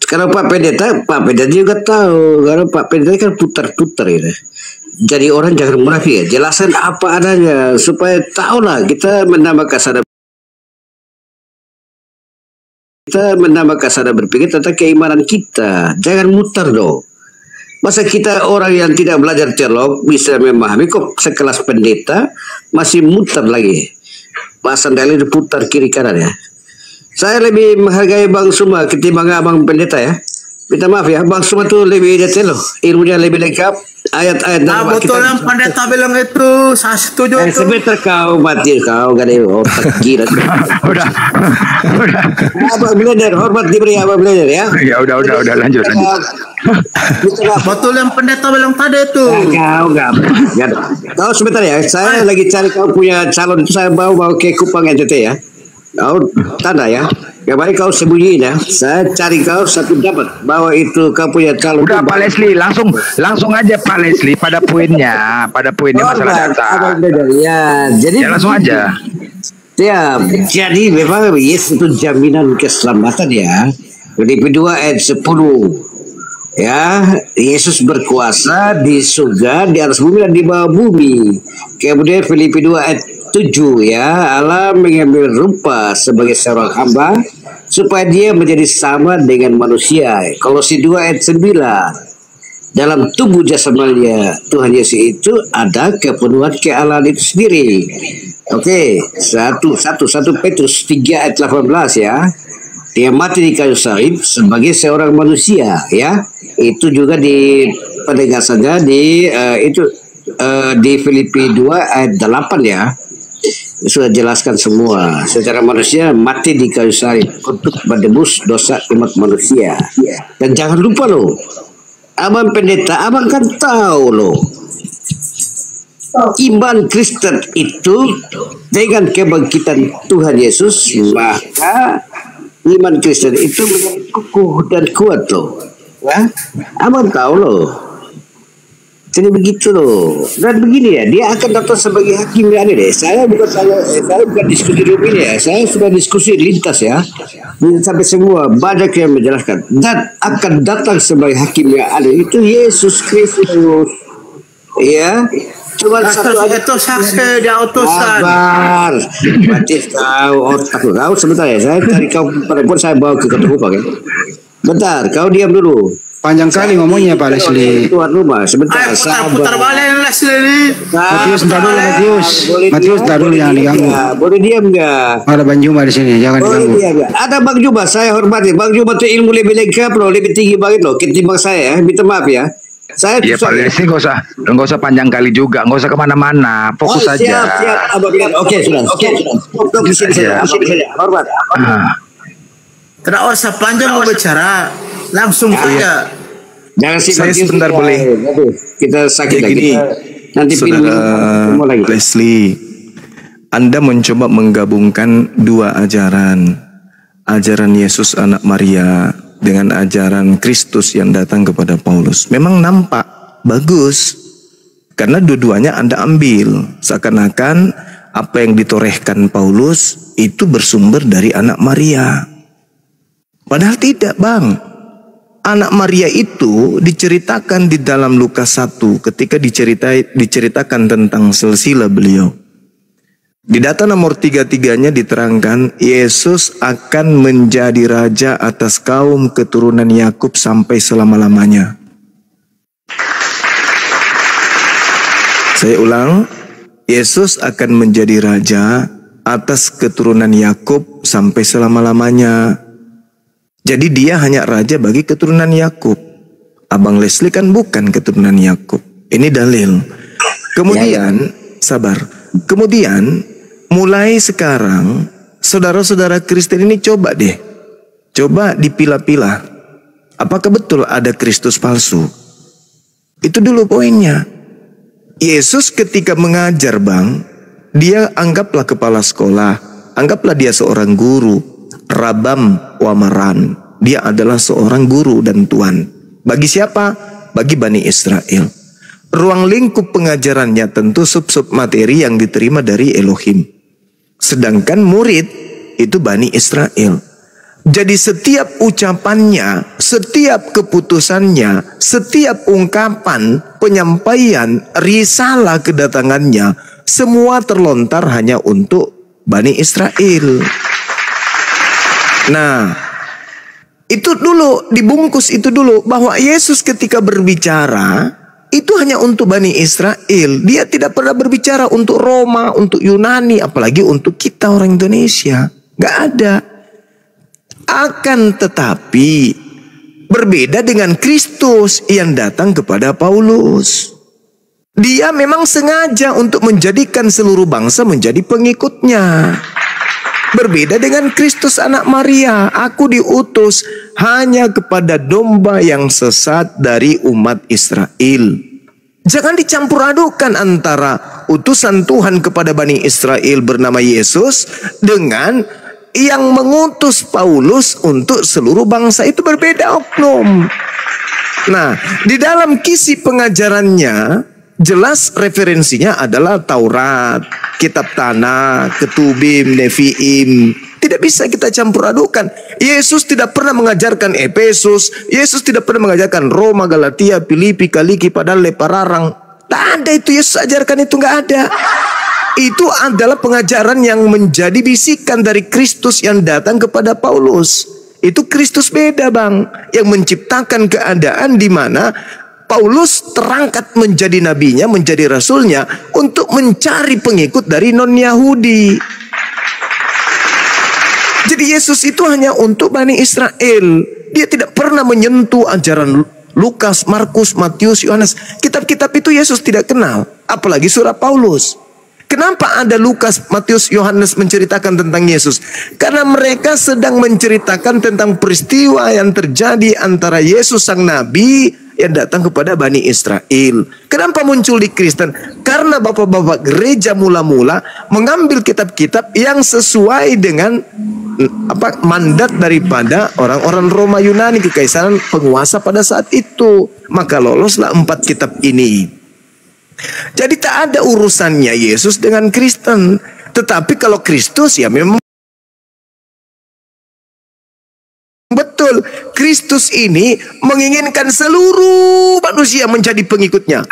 [SPEAKER 2] Kalau Pak Pendeta juga tahu. Kalau Pak Pendeta kan putar-putar ya. Jadi orang jangan munafik ya. Jelasan apa adanya supaya tahu lah kita menambah kesadaran. Kita menambah kesadaran berpikir tentang keimanan kita. Jangan muter dong. Masa kita orang yang tidak belajar teolog bisa memahami kok sekelas pendeta masih muter lagi. Bahasan dalil diputar kiri kanan ya. Saya lebih menghargai Bang Suma ketimbang Abang Pendeta ya. Minta maaf ya, Bang Suma tuh lebih detail loh. Ilmunya lebih lengkap. Ayat-ayat
[SPEAKER 7] dalam betul yang pendeta bilang itu, saya setuju itu.
[SPEAKER 2] Sebentar kau mati, kau gak ada otak gila.
[SPEAKER 4] Udah.
[SPEAKER 2] Abang belajar, hormat diberi Abang belajar ya.
[SPEAKER 4] Ya udah lanjut.
[SPEAKER 7] Betul yang pendeta bilang tadi itu.
[SPEAKER 2] Kau gak. Kau sebentar ya, saya lagi cari kau punya calon itu, saya bawa ke Kupang NTT ya. Kau tanda ya. Gak baik kau sembunyiin ya. Saya cari kau satu dapat bahwa itu kau punya calon.
[SPEAKER 4] Udah Pak Leslie, langsung aja Pak Leslie pada poinnya masalah data.
[SPEAKER 2] Ya, jadi
[SPEAKER 4] ya, langsung aja.
[SPEAKER 2] Ya, jadi memang Yesus itu jaminan keselamatan ya. Filipi 2 ayat 10. Ya, Yesus berkuasa di surga, di atas bumi dan di bawah bumi. Kemudian Filipi 2 ayat 7 ya, Allah mengambil rupa sebagai seorang hamba supaya dia menjadi sama dengan manusia. Kolose 2 ayat 9. Dalam tubuh jasadnya Tuhan Yesus itu ada kepenuhan kealahan itu sendiri. Oke, 1 Petrus 3 ayat 18 ya. Dia mati di kayu salib sebagai seorang manusia ya. Itu juga di penegasannya di itu di Filipi 2 ayat 8 ya. Sudah jelaskan semua. Secara manusia mati di kayu salib untuk menebus dosa umat manusia. Dan jangan lupa loh, abang pendeta, abang kan tahu loh, iman Kristen itu dengan kebangkitan Tuhan Yesus, maka iman Kristen itu menjadi kukuh dan kuat loh. Ya? Abang tahu loh. Jadi begitu loh. Dan begini ya, dia akan datang sebagai hakim ya deh. Saya bukan diskusi dulu ini ya. Saya sudah diskusi lintas ya. Sampai semua banyak yang menjelaskan. Dan akan datang sebagai hakim yang adil itu Yesus Kristus. Ya. Cuma satu aja.
[SPEAKER 7] Itu saksi dia utusan.
[SPEAKER 2] Sabar. Berarti kau otak kau sebentar ya. Saya cari kau perempuan, saya bawa ke ketua Pak ya. Bentar, kau diam dulu.
[SPEAKER 8] Panjang kali ngomongnya Pak Leslie.
[SPEAKER 2] Tuan rumah, sebentar.
[SPEAKER 7] Putar balik Leslie ini.
[SPEAKER 8] Matius, ntar dulu Matius. Matius, ntar dulu jangan diganggu.
[SPEAKER 2] Boleh diam nggak?
[SPEAKER 8] Ada Bang Juma di sini, jangan diganggu.
[SPEAKER 2] Ada Bang Juma, saya hormati. Bang Juma tuh ilmu lebih lengkap loh, lebih tinggi banget loh ketimbang saya. Minta maaf ya. Saya
[SPEAKER 4] Iya Pak Leslie, nggak usah panjang kali juga, nggak usah kemana-mana, fokus saja.
[SPEAKER 2] Siap, Abang bilang. Oke, sudah. Untuk di sini saja. Hormat.
[SPEAKER 7] Tidak usah panjang mau bicara, langsung saja.
[SPEAKER 2] Jangan
[SPEAKER 1] Saya sebentar boleh.
[SPEAKER 2] Kita sakit
[SPEAKER 1] Kayak
[SPEAKER 2] lagi.
[SPEAKER 1] gini,
[SPEAKER 2] Nanti
[SPEAKER 1] Saudara Leslie, Anda mencoba menggabungkan dua ajaran. Ajaran Yesus anak Maria dengan ajaran Kristus yang datang kepada Paulus. Memang nampak bagus, karena dua-duanya Anda ambil. Seakan-akan apa yang ditorehkan Paulus itu bersumber dari anak Maria. Padahal tidak, Bang. Anak Maria itu diceritakan di dalam Lukas 1 ketika diceritakan tentang silsilah beliau. Di data nomor 33-nya diterangkan Yesus akan menjadi raja atas kaum keturunan Yakub sampai selama-lamanya. Saya ulang, Yesus akan menjadi raja atas keturunan Yakub sampai selama-lamanya. Jadi dia hanya raja bagi keturunan Yakub. Abang Leslie kan bukan keturunan Yakub. Ini dalil. Kemudian, sabar. Kemudian, mulai sekarang, saudara-saudara Kristen ini coba deh. Coba dipilah-pilah. Apakah betul ada Kristus palsu? Itu dulu poinnya. Yesus ketika mengajar, Bang, dia anggaplah kepala sekolah. Anggaplah dia seorang guru. Rabam Wamaran, dia adalah seorang guru dan tuan. Bagi siapa? Bagi Bani Israel. Ruang lingkup pengajarannya tentu sub-sub materi yang diterima dari Elohim. Sedangkan murid itu Bani Israel. Jadi setiap ucapannya, setiap keputusannya, setiap ungkapan, penyampaian, risalah kedatangannya, semua terlontar hanya untuk Bani Israel. Nah, itu dulu, dibungkus itu dulu, bahwa Yesus ketika berbicara, itu hanya untuk Bani Israel. Dia tidak pernah berbicara untuk Roma, untuk Yunani, apalagi untuk kita orang Indonesia. Gak ada. Akan tetapi, berbeda dengan Kristus yang datang kepada Paulus. Dia memang sengaja untuk menjadikan seluruh bangsa menjadi pengikutnya. Berbeda dengan Kristus anak Maria, aku diutus hanya kepada domba yang sesat dari umat Israel. Jangan dicampur adukan antara utusan Tuhan kepada Bani Israel bernama Yesus dengan yang mengutus Paulus untuk seluruh bangsa. Itu berbeda oknum. Nah, di dalam kisi pengajarannya jelas referensinya adalah Taurat, Kitab Tanah, Ketubim, Neviim. Tidak bisa kita campur adukan. Yesus tidak pernah mengajarkan Efesus. Yesus tidak pernah mengajarkan Roma, Galatia, Filipi, Kaliki, padahal Lepararang. Tak ada itu Yesus ajarkan, itu nggak ada. Itu adalah pengajaran yang menjadi bisikan dari Kristus yang datang kepada Paulus. Itu Kristus beda, Bang, yang menciptakan keadaan di mana Paulus terangkat menjadi nabinya, menjadi rasulnya untuk mencari pengikut dari non-Yahudi. Jadi Yesus itu hanya untuk Bani Israel. Dia tidak pernah menyentuh ajaran Lukas, Markus, Matius, Yohanes. Kitab-kitab itu Yesus tidak kenal. apalagi surat Paulus. Kenapa ada Lukas, Matius, Yohanes menceritakan tentang Yesus? Karena mereka sedang menceritakan tentang peristiwa yang terjadi antara Yesus sang Nabi yang datang kepada Bani Israel. Kenapa muncul di Kristen? Karena bapak-bapak gereja mula-mula mengambil kitab-kitab yang sesuai dengan mandat daripada orang-orang Roma Yunani, kekaisaran penguasa pada saat itu. Maka loloslah 4 kitab ini. Jadi tak ada urusannya Yesus dengan Kristen. Tetapi kalau Kristus ya memang betul. Kristus ini menginginkan seluruh manusia menjadi pengikutnya.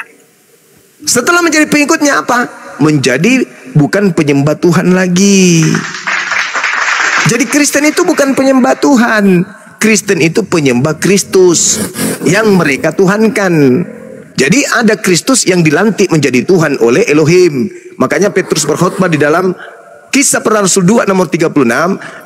[SPEAKER 1] Setelah menjadi pengikutnya apa? Menjadi bukan penyembah Tuhan lagi. Jadi Kristen itu bukan penyembah Tuhan. Kristen itu penyembah Kristus yang mereka tuhankan. Jadi ada Kristus yang dilantik menjadi Tuhan oleh Elohim. Makanya Petrus berkhotbah di dalam Kisah Para Rasul 2 nomor 36.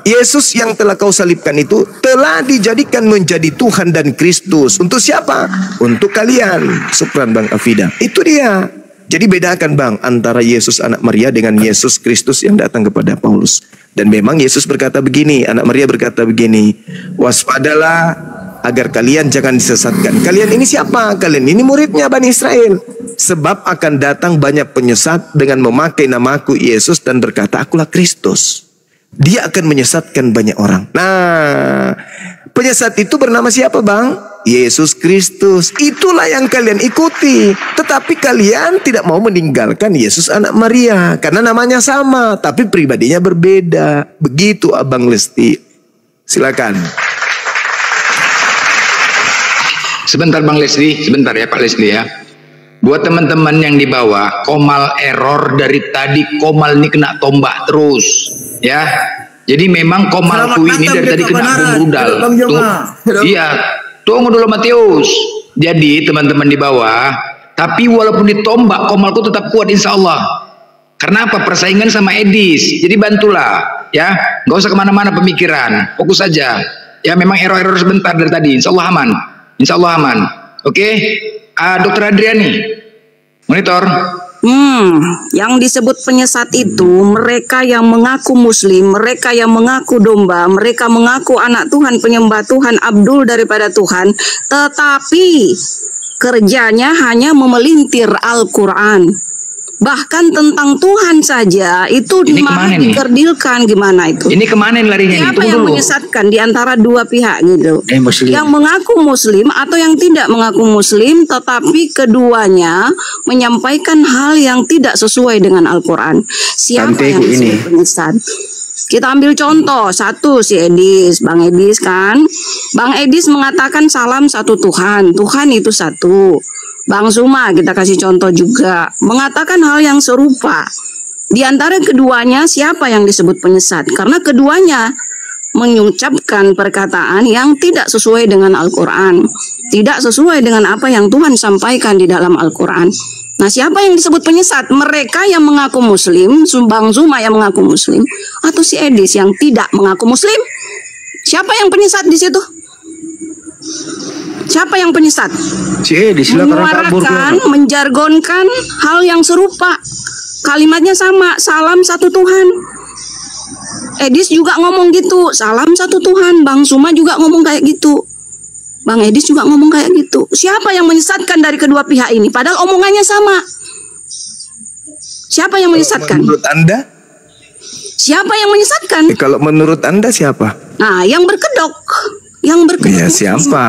[SPEAKER 1] Yesus yang telah kau salibkan itu telah dijadikan menjadi Tuhan dan Kristus. Untuk siapa? Untuk kalian. Syukran Bang Afida. Itu dia. Jadi bedakan Bang antara Yesus anak Maria dengan Yesus Kristus yang datang kepada Paulus. Dan memang Yesus berkata begini, anak Maria berkata begini, waspadalah agar kalian jangan disesatkan. Kalian ini siapa? Kalian ini muridnya Bani Israel. Sebab akan datang banyak penyesat dengan memakai namaku Yesus dan berkata, akulah Kristus. Dia akan menyesatkan banyak orang. Nah, penyesat itu bernama siapa Bang? Yesus Kristus. Itulah yang kalian ikuti. Tetapi kalian tidak mau meninggalkan Yesus anak Maria. Karena namanya sama, tapi pribadinya berbeda. Begitu Abang Lesti. Silakan.
[SPEAKER 4] Sebentar Bang Leslie, sebentar ya Pak Leslie ya. Buat teman-teman yang di bawah, Komal error dari tadi, Komal ini kena tombak terus, ya. Jadi memang Komalku ini dari tadi kena brudal. Iya, tunggu dulu Matius. Jadi teman-teman di bawah, tapi walaupun ditombak, Komalku tetap kuat insya Allah. Karena apa? Persaingan sama Edis. Jadi bantulah, ya. Gak usah kemana-mana pemikiran, fokus saja. Ya memang error-error sebentar dari tadi, insya Allah aman. Insya Allah aman. Oke, Dokter Adriani, monitor.
[SPEAKER 9] Yang disebut penyesat itu mereka yang mengaku Muslim, mereka yang mengaku domba, mereka mengaku anak Tuhan, penyembah Tuhan, abdul daripada Tuhan, tetapi kerjanya hanya memelintir Al-Quran. Bahkan tentang Tuhan saja itu malah dikerdilkan. Gimana itu?
[SPEAKER 4] Ini kemana larinya?
[SPEAKER 9] Siapa yang menyesatkan di antara dua pihak gitu? Yang mengaku Muslim atau yang tidak mengaku Muslim, tetapi keduanya menyampaikan hal yang tidak sesuai dengan Al-Quran. Siapa yang disebut penyesat? Kita ambil contoh satu, si Edis, Bang Edis kan. Bang Edis mengatakan salam satu Tuhan, Tuhan itu satu. Bang Zuma kita kasih contoh juga mengatakan hal yang serupa. Di antara keduanya siapa yang disebut penyesat? Karena keduanya mengucapkan perkataan yang tidak sesuai dengan Al-Quran, tidak sesuai dengan apa yang Tuhan sampaikan di dalam Al-Quran. Nah, siapa yang disebut penyesat? Mereka yang mengaku Muslim, Bang Zuma yang mengaku Muslim, atau si Edis yang tidak mengaku Muslim? Siapa yang penyesat di situ? Siapa yang penyesat?
[SPEAKER 4] Si Edis
[SPEAKER 9] menyuarakan, menjargonkan hal yang serupa. Kalimatnya sama, salam satu Tuhan. Edis juga ngomong gitu, salam satu Tuhan. Bang Zuma juga ngomong kayak gitu. Bang Edis juga ngomong kayak gitu. Siapa yang menyesatkan dari kedua pihak ini? Padahal omongannya sama. Siapa yang menyesatkan?
[SPEAKER 1] Menurut Anda?
[SPEAKER 9] Siapa yang menyesatkan?
[SPEAKER 1] Kalau menurut Anda siapa?
[SPEAKER 9] Nah, yang berkedok. Yang berkedok.
[SPEAKER 1] Ya siapa?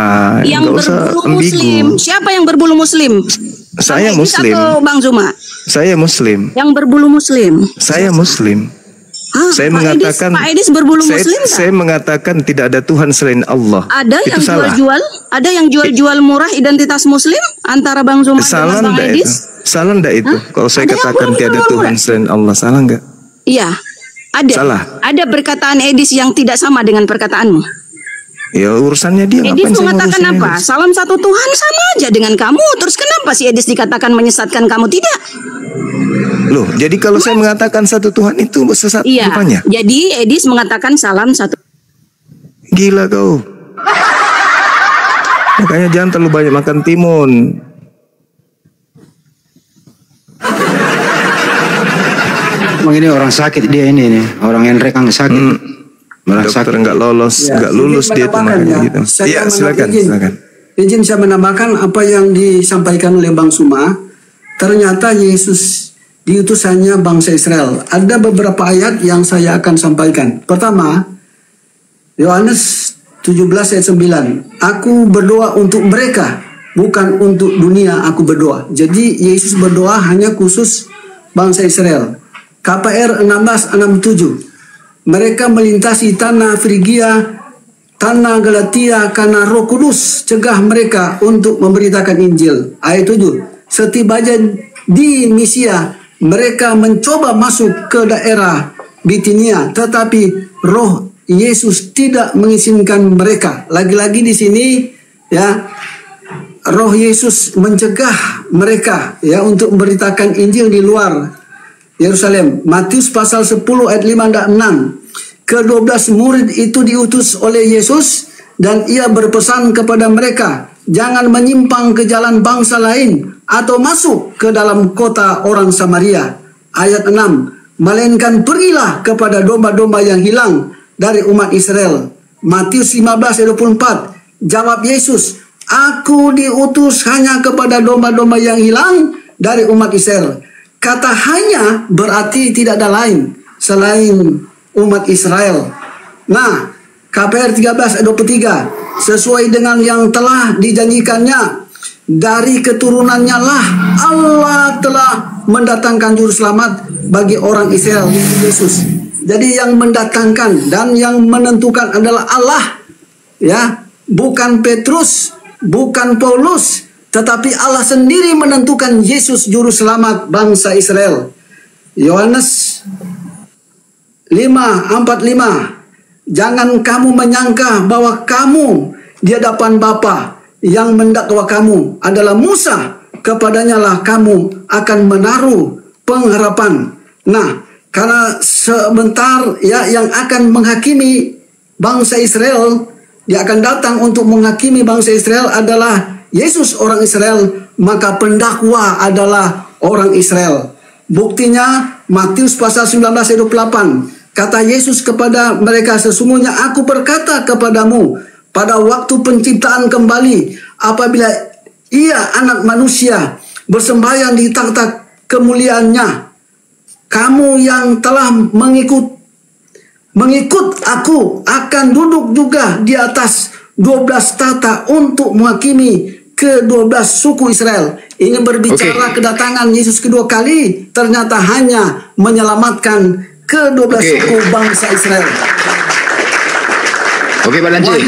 [SPEAKER 9] Yang berbulu Muslim. Siapa yang berbulu Muslim?
[SPEAKER 1] Saya Muslim.
[SPEAKER 9] Atau Bang Zuma?
[SPEAKER 1] Saya Muslim.
[SPEAKER 9] Yang berbulu Muslim.
[SPEAKER 1] Saya Muslim. Saya
[SPEAKER 9] Pak
[SPEAKER 1] mengatakan
[SPEAKER 9] Pak Edis berbulu Muslim.
[SPEAKER 1] Saya mengatakan tidak ada Tuhan selain Allah.
[SPEAKER 9] Ada
[SPEAKER 1] itu
[SPEAKER 9] yang
[SPEAKER 1] salah.
[SPEAKER 9] jual-jual, ada yang jual-jual murah identitas Muslim antara Bang Zuma
[SPEAKER 1] salah
[SPEAKER 9] dengan Bang Edis.
[SPEAKER 1] Salah enggak itu? Kalau saya katakan tiada Tuhan selain Allah, salah enggak?
[SPEAKER 9] Iya, ada.
[SPEAKER 1] Salah.
[SPEAKER 9] Ada perkataan Edis yang tidak sama dengan perkataanmu.
[SPEAKER 1] Ya urusannya dia.
[SPEAKER 9] Edis mengatakan apa? Edis? Salam satu Tuhan sama aja dengan kamu. Terus kenapa si Edis dikatakan menyesatkan kamu? Tidak.
[SPEAKER 1] Loh, jadi kalau saya mengatakan satu Tuhan itu sesat rupanya?
[SPEAKER 9] Jadi Edis mengatakan salam satu.
[SPEAKER 1] Gila kau. Makanya jangan terlalu banyak makan timun.
[SPEAKER 8] Ini orang sakit dia ini nih, orang yang rekang sakit. Orang
[SPEAKER 1] Dokter
[SPEAKER 8] sakit.
[SPEAKER 1] nggak lolos, nggak lulus dia tuh makanya gitu. Iya, silakan.
[SPEAKER 5] Izin saya menambahkan apa yang disampaikan oleh Bang Suma. Ternyata Yesus diutusannya bangsa Israel. Ada beberapa ayat yang saya akan sampaikan. Pertama, Yohanes 17 ayat 9. Aku berdoa untuk mereka, bukan untuk dunia aku berdoa. Jadi Yesus berdoa hanya khusus bangsa Israel. KPR 16:67. Mereka melintasi tanah Frigia, tanah Galatia karena Roh Kudus cegah mereka untuk memberitakan Injil. Ayat 7. Setibanya di Misia, mereka mencoba masuk ke daerah Bitinia, tetapi Roh Yesus tidak mengizinkan mereka. Lagi-lagi di sini ya, Roh Yesus mencegah mereka ya untuk memberitakan Injil di luar Yerusalem. Matius pasal 10 ayat 5 dan 6. Ke-12 murid itu diutus oleh Yesus dan ia berpesan kepada mereka, jangan menyimpang ke jalan bangsa lain atau masuk ke dalam kota orang Samaria. Ayat 6. Melainkan pergilah kepada domba-domba yang hilang dari umat Israel. Matius 15 ayat 24. Jawab Yesus, aku diutus hanya kepada domba-domba yang hilang dari umat Israel. Kata hanya berarti tidak ada lain selain umat Israel. Nah, KPR 13 ayat 23. Sesuai dengan yang telah dijanjikannya, dari keturunannya lah Allah telah mendatangkan juru selamat bagi orang Israel, Yesus. Jadi yang mendatangkan dan yang menentukan adalah Allah, ya, bukan Petrus, bukan Paulus, tetapi Allah sendiri menentukan Yesus juru selamat bangsa Israel. Yohanes 5:45. Jangan kamu menyangka bahwa kamu di hadapan Bapa yang mendakwa kamu adalah Musa, kepadanya lah kamu akan menaruh pengharapan. Nah, karena sebentar ya yang akan menghakimi bangsa Israel, dia akan datang untuk menghakimi bangsa Israel adalah Yesus orang Israel, maka pendakwa adalah orang Israel. Buktinya Matius pasal 19 ayat 28. Kata Yesus kepada mereka, sesungguhnya aku berkata kepadamu, pada waktu penciptaan kembali, apabila ia anak manusia bersembahyang di takhta kemuliaannya, kamu yang telah mengikut aku akan duduk juga di atas 12 tahta untuk menghakimi ke-12 suku Israel. Ini berbicara kedatangan Yesus kedua kali, ternyata hanya menyelamatkan ke-12 suku bangsa Israel.
[SPEAKER 4] Oke, Pak Danci.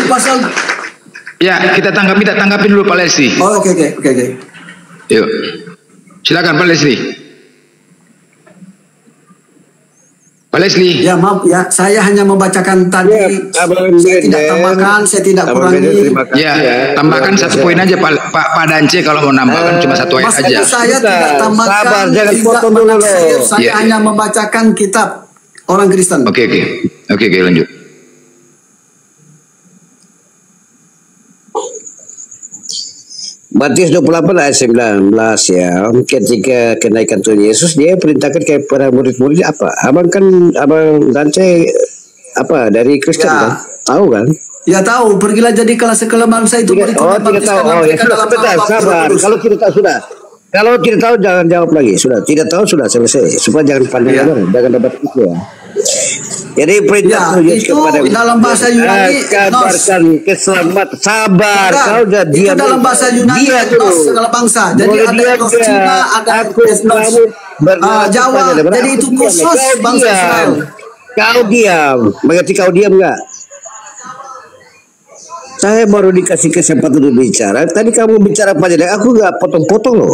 [SPEAKER 4] Ya, kita tanggapin dulu Pak Leslie.
[SPEAKER 5] Oh, oke.
[SPEAKER 4] Yuk. Silakan Pak Leslie. Pak Leslie.
[SPEAKER 5] Ya, maaf ya, saya hanya membacakan tadi. Saya tidak tambahkan, saya tidak kurangi.
[SPEAKER 4] Ya, tambahkan satu poin aja Pak Dance, kalau mau nambahkan cuma satu ayat aja.
[SPEAKER 5] Saya tidak tambahkan,
[SPEAKER 2] jangan potong dulu.
[SPEAKER 5] Saya hanya membacakan kitab orang Kristen.
[SPEAKER 4] Oke, lanjut.
[SPEAKER 2] Matius 28 ayat 19 ya. Ketika kenaikan Tuhan Yesus, dia perintahkan kepada murid-murid apa? Abang Dance apa dari Kristen kan? Tahu kan?
[SPEAKER 5] Ya tahu, pergilah jadi kelas bangsa itu.
[SPEAKER 2] Tidak tahu. Ya sudah, sebentar, sabar. Kalau tidak tahu sudah. Kalau tidak tahu jangan jawab lagi. Sudah, tidak tahu sudah selesai. Supaya jangan pandang, jangan dapat itu ya. Jadi perintah
[SPEAKER 5] itu dalam bahasa Yunani
[SPEAKER 2] kabarkan keselamatan. Sabar, kau udah
[SPEAKER 5] dia dalam bahasa Yunani segala bangsa. Jadi ada etnos Cina, ada etnos Jawa. Jadi itu khusus bangsa Israel.
[SPEAKER 2] Kau diam. Mengerti kau diam enggak? Saya baru dikasih kesempatan untuk bicara. Tadi kamu bicara apa aja? Aku enggak potong-potong loh.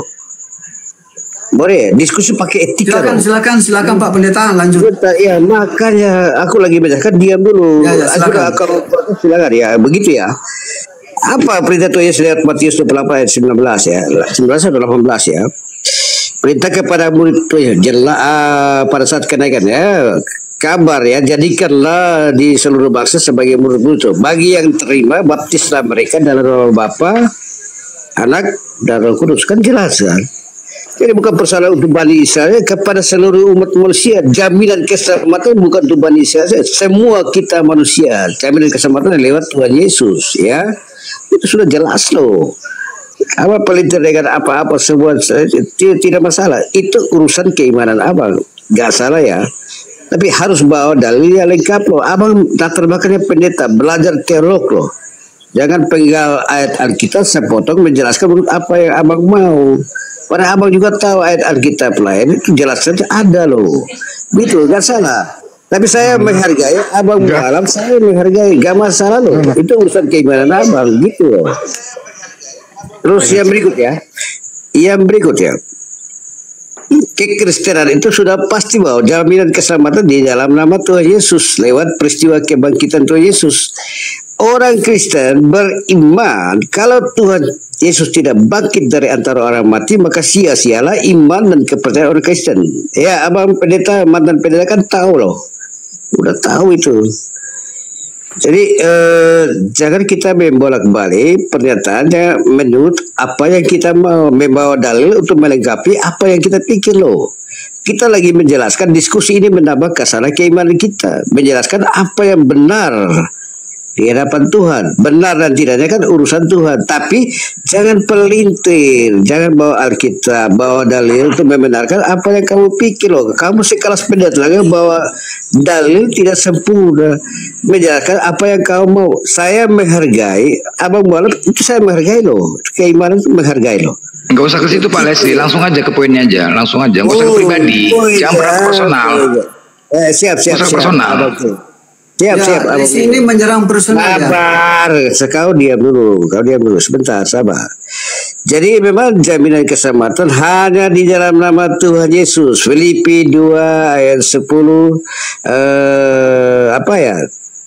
[SPEAKER 2] Boleh diskusi pakai etika.
[SPEAKER 5] Silakan Pak Pendeta, lanjut.
[SPEAKER 2] Ya, makanya aku lagi bacakan, diam dulu.
[SPEAKER 5] Silakan.
[SPEAKER 2] Silakan ya, begitu ya. Apa perintah Tuhan Yesus lihat Matius 28 ayat 19 ya. 19 atau 18 ya. Perintah kepada murid Tuhan pada saat kenaikan ya. Kabar ya, jadikanlah di seluruh bangsa sebagai murid-murid. Bagi yang terima, baptislah mereka dalam nama Bapa, Anak dan Roh Kudus. Kan jelas kan? Jadi bukan persoalan untuk Bani Israel, kepada seluruh umat manusia. Jaminan keselamatan bukan untuk Bani Israel, semua kita manusia. Jaminan keselamatan lewat Tuhan Yesus, ya. Itu sudah jelas loh. Apa pelintir dengan apa-apa semua tidak masalah. Itu urusan keimanan abang, nggak salah ya. Tapi harus bawa dalil yang lengkap loh. Abang latar belakangnya pendeta, belajar teolog loh. Jangan penggal ayat Alkitab sepotong menjelaskan menurut apa yang abang mau. Padahal abang juga tahu ayat Alkitab lain itu jelasnya ada loh. Gitu, nggak salah. Tapi saya menghargai abang malam, saya menghargai, gak masalah loh. Itu urusan keimanan abang, gitu loh. Terus yang berikut ya. Yang berikut ya. Kekristenan itu sudah pasti bahwa jaminan keselamatan di dalam nama Tuhan Yesus lewat peristiwa kebangkitan Tuhan Yesus. Orang Kristen beriman kalau Tuhan Yesus tidak bangkit dari antara orang mati, maka sia-sialah iman dan kepercayaan orang Kristen. Ya, abang pendeta, mantan pendeta kan tahu loh, udah tahu itu. Jadi jangan kita membolak-balik pernyataannya menurut apa yang kita mau, membawa dalil untuk melengkapi apa yang kita pikir loh. Kita lagi menjelaskan, diskusi ini menambah kesalahan keimanan kita, menjelaskan apa yang benar di hadapan Tuhan. Benar dan tidaknya kan urusan Tuhan. Tapi jangan pelintir, jangan bawa Alkitab, bawa dalil untuk membenarkan apa yang kamu pikir loh. Kamu sekelas pendeta lagi bawa dalil tidak sempurna, menjelaskan apa yang kamu mau. Saya menghargai, abang mualaf itu saya menghargai loh. Keimanan itu menghargai loh.
[SPEAKER 4] Enggak usah ke situ Pak Leslie, langsung aja ke poinnya aja, langsung aja. Enggak usah ke pribadi, jangan pernah personal.
[SPEAKER 2] Siap.
[SPEAKER 4] Personal.
[SPEAKER 2] Siap.
[SPEAKER 5] Di sini menyerang personal.
[SPEAKER 2] Sabar, kau diam dulu, sebentar, sabar. Jadi memang jaminan keselamatan hanya di dalam nama Tuhan Yesus. Filipi 2 ayat 10,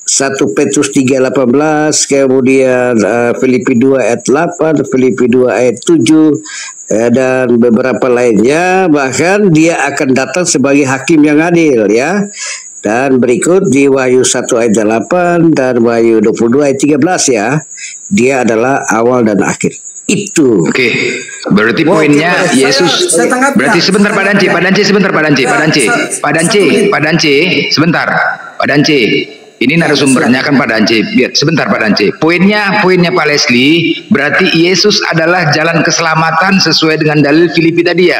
[SPEAKER 2] 1 Petrus 3:18, kemudian Filipi 2 ayat 8, Filipi 2 ayat 7, dan beberapa lainnya. Bahkan dia akan datang sebagai hakim yang adil, ya. Dan berikut di Wahyu 1 ayat 8 dan Wahyu 22 ayat 13 ya. Dia adalah awal dan akhir. Itu.
[SPEAKER 4] Oke. Berarti poinnya Yesus. Berarti sebentar Pak Dance, sebentar Pak Dance. Ini narasumbernya kan Pak Dance. Sebentar Pak Dance. Poinnya Pak Leslie, berarti Yesus adalah jalan keselamatan sesuai dengan dalil Filipi tadi ya.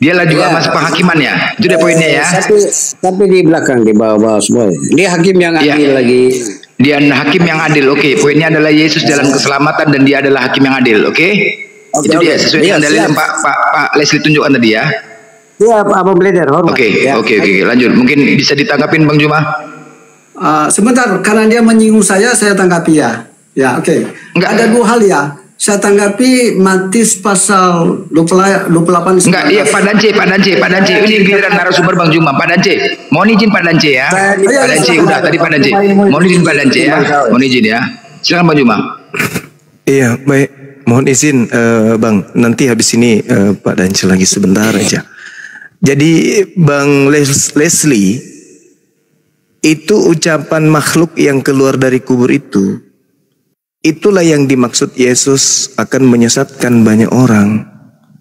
[SPEAKER 4] Dialah juga masuk penghakimannya. Itu dia poinnya ya.
[SPEAKER 2] Tapi di belakang, di bawah semua. Dia hakim yang adil lagi.
[SPEAKER 4] Dia hakim yang adil. Oke. Poinnya adalah Yesus jalan keselamatan dan dia adalah hakim yang adil. Oke. Itu dia sesuai dengan dalil yang Pak Leslie tunjukkan tadi ya.
[SPEAKER 2] Iya, Pak Abang Bleder.
[SPEAKER 4] Oke. Lanjut. Mungkin bisa ditanggapin Bang Juma.
[SPEAKER 5] Sebentar, karena dia menyinggung saya tanggapi ya. Ya, oke. Ada dua hal ya. Saya tanggapi Matius pasal 28.
[SPEAKER 4] Enggak, iya Pak Dance. Ini giliran narasumber Bang Juma. Pak Dance, mohon izin Pak Dance ya. Pak Dance udah tadi Pak Dance. Mohon izin Pak Dance ya. Mohon izin ya. Silakan Bang Juma.
[SPEAKER 1] Iya, baik. Mohon izin Bang, nanti habis ini Pak Dance lagi sebentar aja. Jadi Bang Leslie, itu ucapan makhluk yang keluar dari kubur itu, itulah yang dimaksud Yesus akan menyesatkan banyak orang.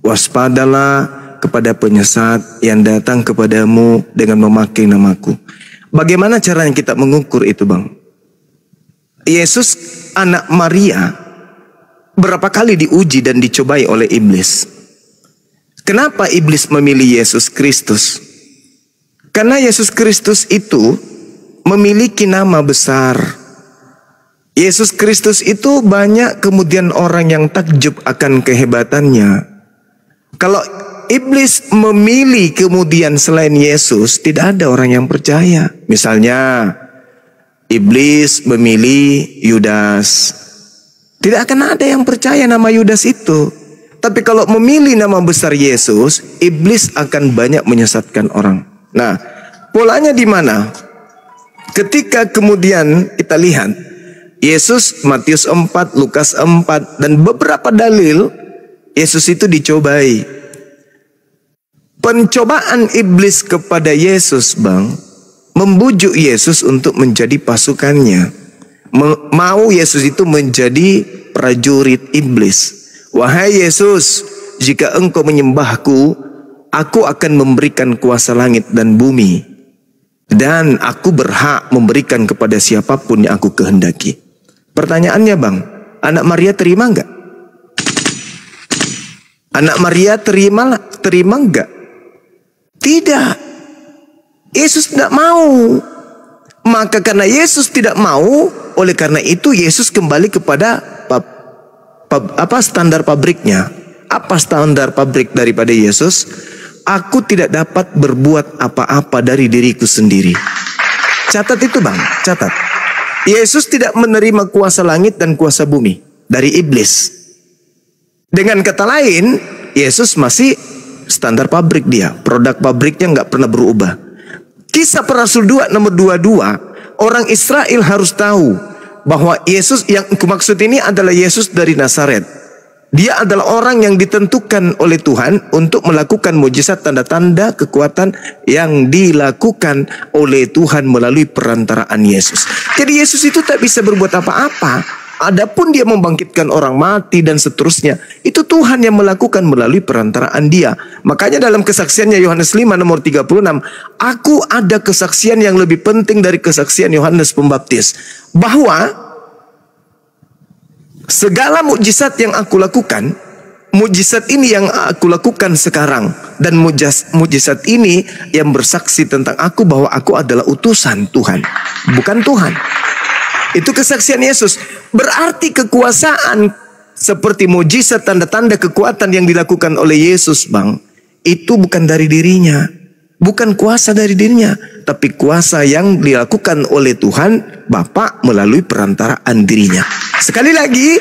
[SPEAKER 1] Waspadalah kepada penyesat yang datang kepadamu dengan memakai namaku. Bagaimana caranya kita mengukur itu Bang? Yesus anak Maria berapa kali diuji dan dicobai oleh iblis. Kenapa iblis memilih Yesus Kristus? Karena Yesus Kristus itu memiliki nama besar. Yesus Kristus itu banyak kemudian orang yang takjub akan kehebatannya. Kalau iblis memilih kemudian selain Yesus, tidak ada orang yang percaya. Misalnya iblis memilih Yudas, tidak akan ada yang percaya nama Yudas itu. Tapi kalau memilih nama besar Yesus, iblis akan banyak menyesatkan orang. Nah, polanya di mana? Ketika kemudian kita lihat Yesus, Matius 4, Lukas 4, dan beberapa dalil Yesus itu dicobai. Pencobaan iblis kepada Yesus Bang, membujuk Yesus untuk menjadi pasukannya. Mau Yesus itu menjadi prajurit iblis. Wahai Yesus, jika engkau menyembahku, aku akan memberikan kuasa langit dan bumi, dan aku berhak memberikan kepada siapapun yang aku kehendaki. Pertanyaannya bang, anak Maria terima enggak? Anak Maria terima enggak? Tidak. Yesus tidak mau. Maka karena Yesus tidak mau, oleh karena itu Yesus kembali kepada standar pabriknya. Apa standar pabrik daripada Yesus? Aku tidak dapat berbuat apa-apa dari diriku sendiri. Catat itu bang, catat. Yesus tidak menerima kuasa langit dan kuasa bumi dari iblis. Dengan kata lain, Yesus masih standar pabrik dia. Produk pabriknya nggak pernah berubah. Kisah Para Rasul 2 nomor 22, orang Israel harus tahu bahwa Yesus yang kumaksud ini adalah Yesus dari Nazaret. Dia adalah orang yang ditentukan oleh Tuhan untuk melakukan mujizat, tanda-tanda, kekuatan yang dilakukan oleh Tuhan melalui perantaraan Yesus. Jadi Yesus itu tak bisa berbuat apa-apa. Adapun dia membangkitkan orang mati dan seterusnya, itu Tuhan yang melakukan melalui perantaraan dia. Makanya dalam kesaksiannya Yohanes 5 nomor 36, aku ada kesaksian yang lebih penting dari kesaksian Yohanes Pembaptis, bahwa segala mukjizat yang aku lakukan, mukjizat ini yang aku lakukan sekarang, dan mukjizat ini yang bersaksi tentang aku bahwa aku adalah utusan Tuhan, bukan Tuhan. Itu kesaksian Yesus. Berarti kekuasaan seperti mujizat, tanda-tanda, kekuatan yang dilakukan oleh Yesus bang, itu bukan dari dirinya, bukan kuasa dari dirinya, tapi kuasa yang dilakukan oleh Tuhan Bapa melalui perantaraan dirinya. Sekali lagi,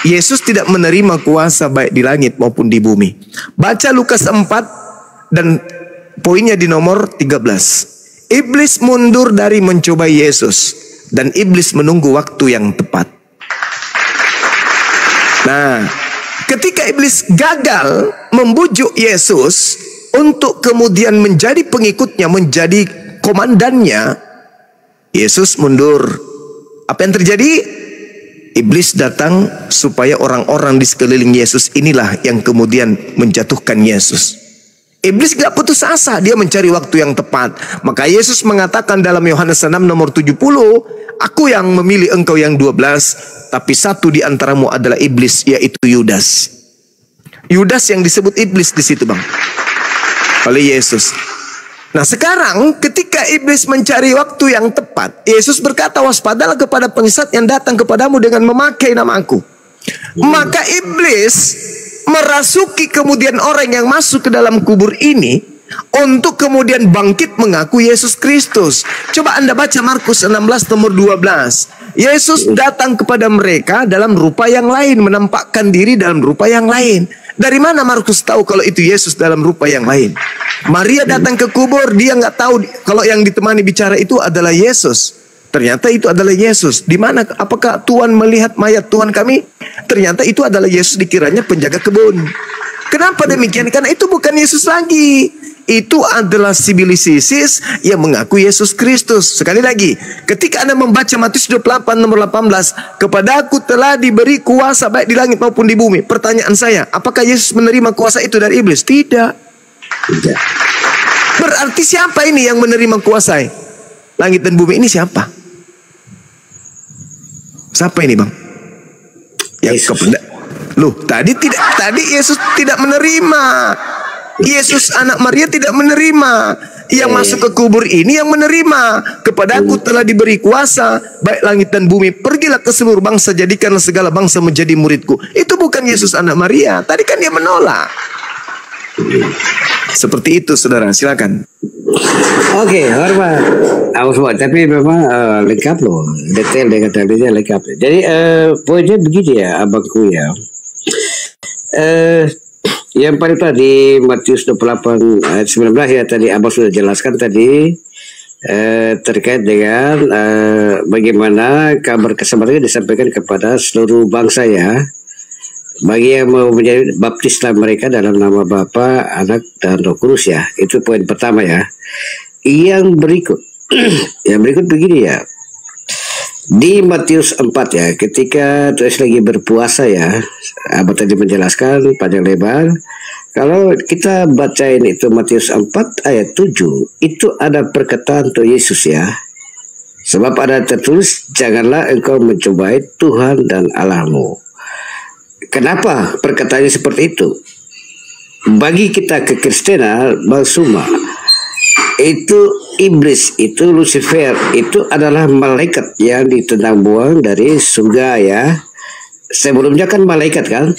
[SPEAKER 1] Yesus tidak menerima kuasa baik di langit maupun di bumi. Baca Lukas 4 dan poinnya di nomor 13. Iblis mundur dari mencobai Yesus, dan iblis menunggu waktu yang tepat. Nah, ketika iblis gagal membujuk Yesus untuk kemudian menjadi pengikutnya, menjadi komandannya, Yesus mundur. Apa yang terjadi? Iblis datang supaya orang-orang di sekeliling Yesus inilah yang kemudian menjatuhkan Yesus. Iblis gak putus asa, dia mencari waktu yang tepat. Maka Yesus mengatakan dalam Yohanes 6 nomor 70, aku yang memilih engkau yang 12, tapi satu di antaramu adalah iblis, yaitu Yudas. Yudas yang disebut iblis di situ bang, oleh Yesus. Nah sekarang ketika iblis mencari waktu yang tepat, Yesus berkata, waspadalah kepada penyesat yang datang kepadamu dengan memakai namaku. Maka iblis merasuki kemudian orang yang masuk ke dalam kubur ini untuk kemudian bangkit mengaku Yesus Kristus. Coba Anda baca Markus 16 nomor 12. Yesus datang kepada mereka dalam rupa yang lain, menampakkan diri dalam rupa yang lain. Dari mana Markus tahu kalau itu Yesus dalam rupa yang lain? Maria datang ke kubur, dia nggak tahu kalau yang ditemani bicara itu adalah Yesus. Ternyata itu adalah Yesus. Di mana? Apakah Tuhan melihat mayat Tuhan kami? Ternyata itu adalah Yesus, dikiranya penjaga kebun. Kenapa demikian? Karena itu bukan Yesus lagi. Itu adalah sibilisisis yang mengaku Yesus Kristus. Sekali lagi, ketika Anda membaca Matius 28 nomor 18, kepadaku telah diberi kuasa baik di langit maupun di bumi. Pertanyaan saya, apakah Yesus menerima kuasa itu dari iblis? Tidak. Berarti siapa ini yang menerima kuasa langit dan bumi ini? Siapa? Siapa ini bang? Yang kepada loh, tadi Yesus tidak menerima. Yesus anak Maria tidak menerima. Yang masuk ke kubur ini yang menerima. Kepadaku telah diberi kuasa baik langit dan bumi. Pergilah ke seluruh bangsa, jadikanlah segala bangsa menjadi muridku. Itu bukan Yesus anak Maria. Tadi kan dia menolak. Seperti itu saudara, silakan.
[SPEAKER 2] Oke, hormat. Tapi memang lengkap loh, detail dengan detailnya lengkap. Jadi poinnya begini ya, abangku ya. Yang paling tadi Matius 28 ayat 19 ya, tadi abang sudah jelaskan tadi terkait dengan bagaimana kabar keselamatan disampaikan kepada seluruh bangsa ya. Bagi yang mau menjadi baptislah mereka dalam nama Bapa, Anak, dan Roh Kudus ya. Itu poin pertama ya. Yang berikut begini ya. Di Matius 4 ya, ketika terus lagi berpuasa ya, Abah tadi menjelaskan panjang lebar. Kalau kita bacain itu Matius 4 ayat 7, itu ada perkataan untuk Yesus ya. Sebab ada tertulis, janganlah engkau mencobai Tuhan dan Allahmu. Kenapa perkataannya seperti itu? Bagi kita kekristenan, Bang Suma, itu iblis, itu Lucifer, itu adalah malaikat yang ditendang buang dari surga ya. Sebelumnya kan malaikat kan,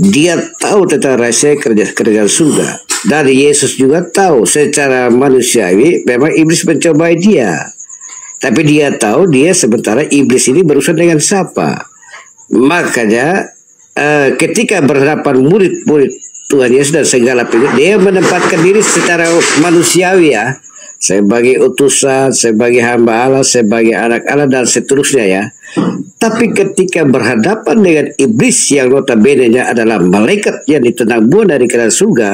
[SPEAKER 2] dia tahu tentang rahasia kerjaan surga. Dan Yesus juga tahu secara manusiawi memang iblis mencobai dia. Tapi dia tahu dia sementara iblis ini berurusan dengan siapa. Makanya ketika berhadapan murid-murid Tuhan Yesus dan segala pengikut, dia menempatkan diri secara manusiawi ya, sebagai utusan, sebagai hamba Allah, sebagai anak Allah dan seterusnya ya. Tapi ketika berhadapan dengan iblis yang notabene-nya adalah malaikat yang ditendang buang dari kerajaan surga,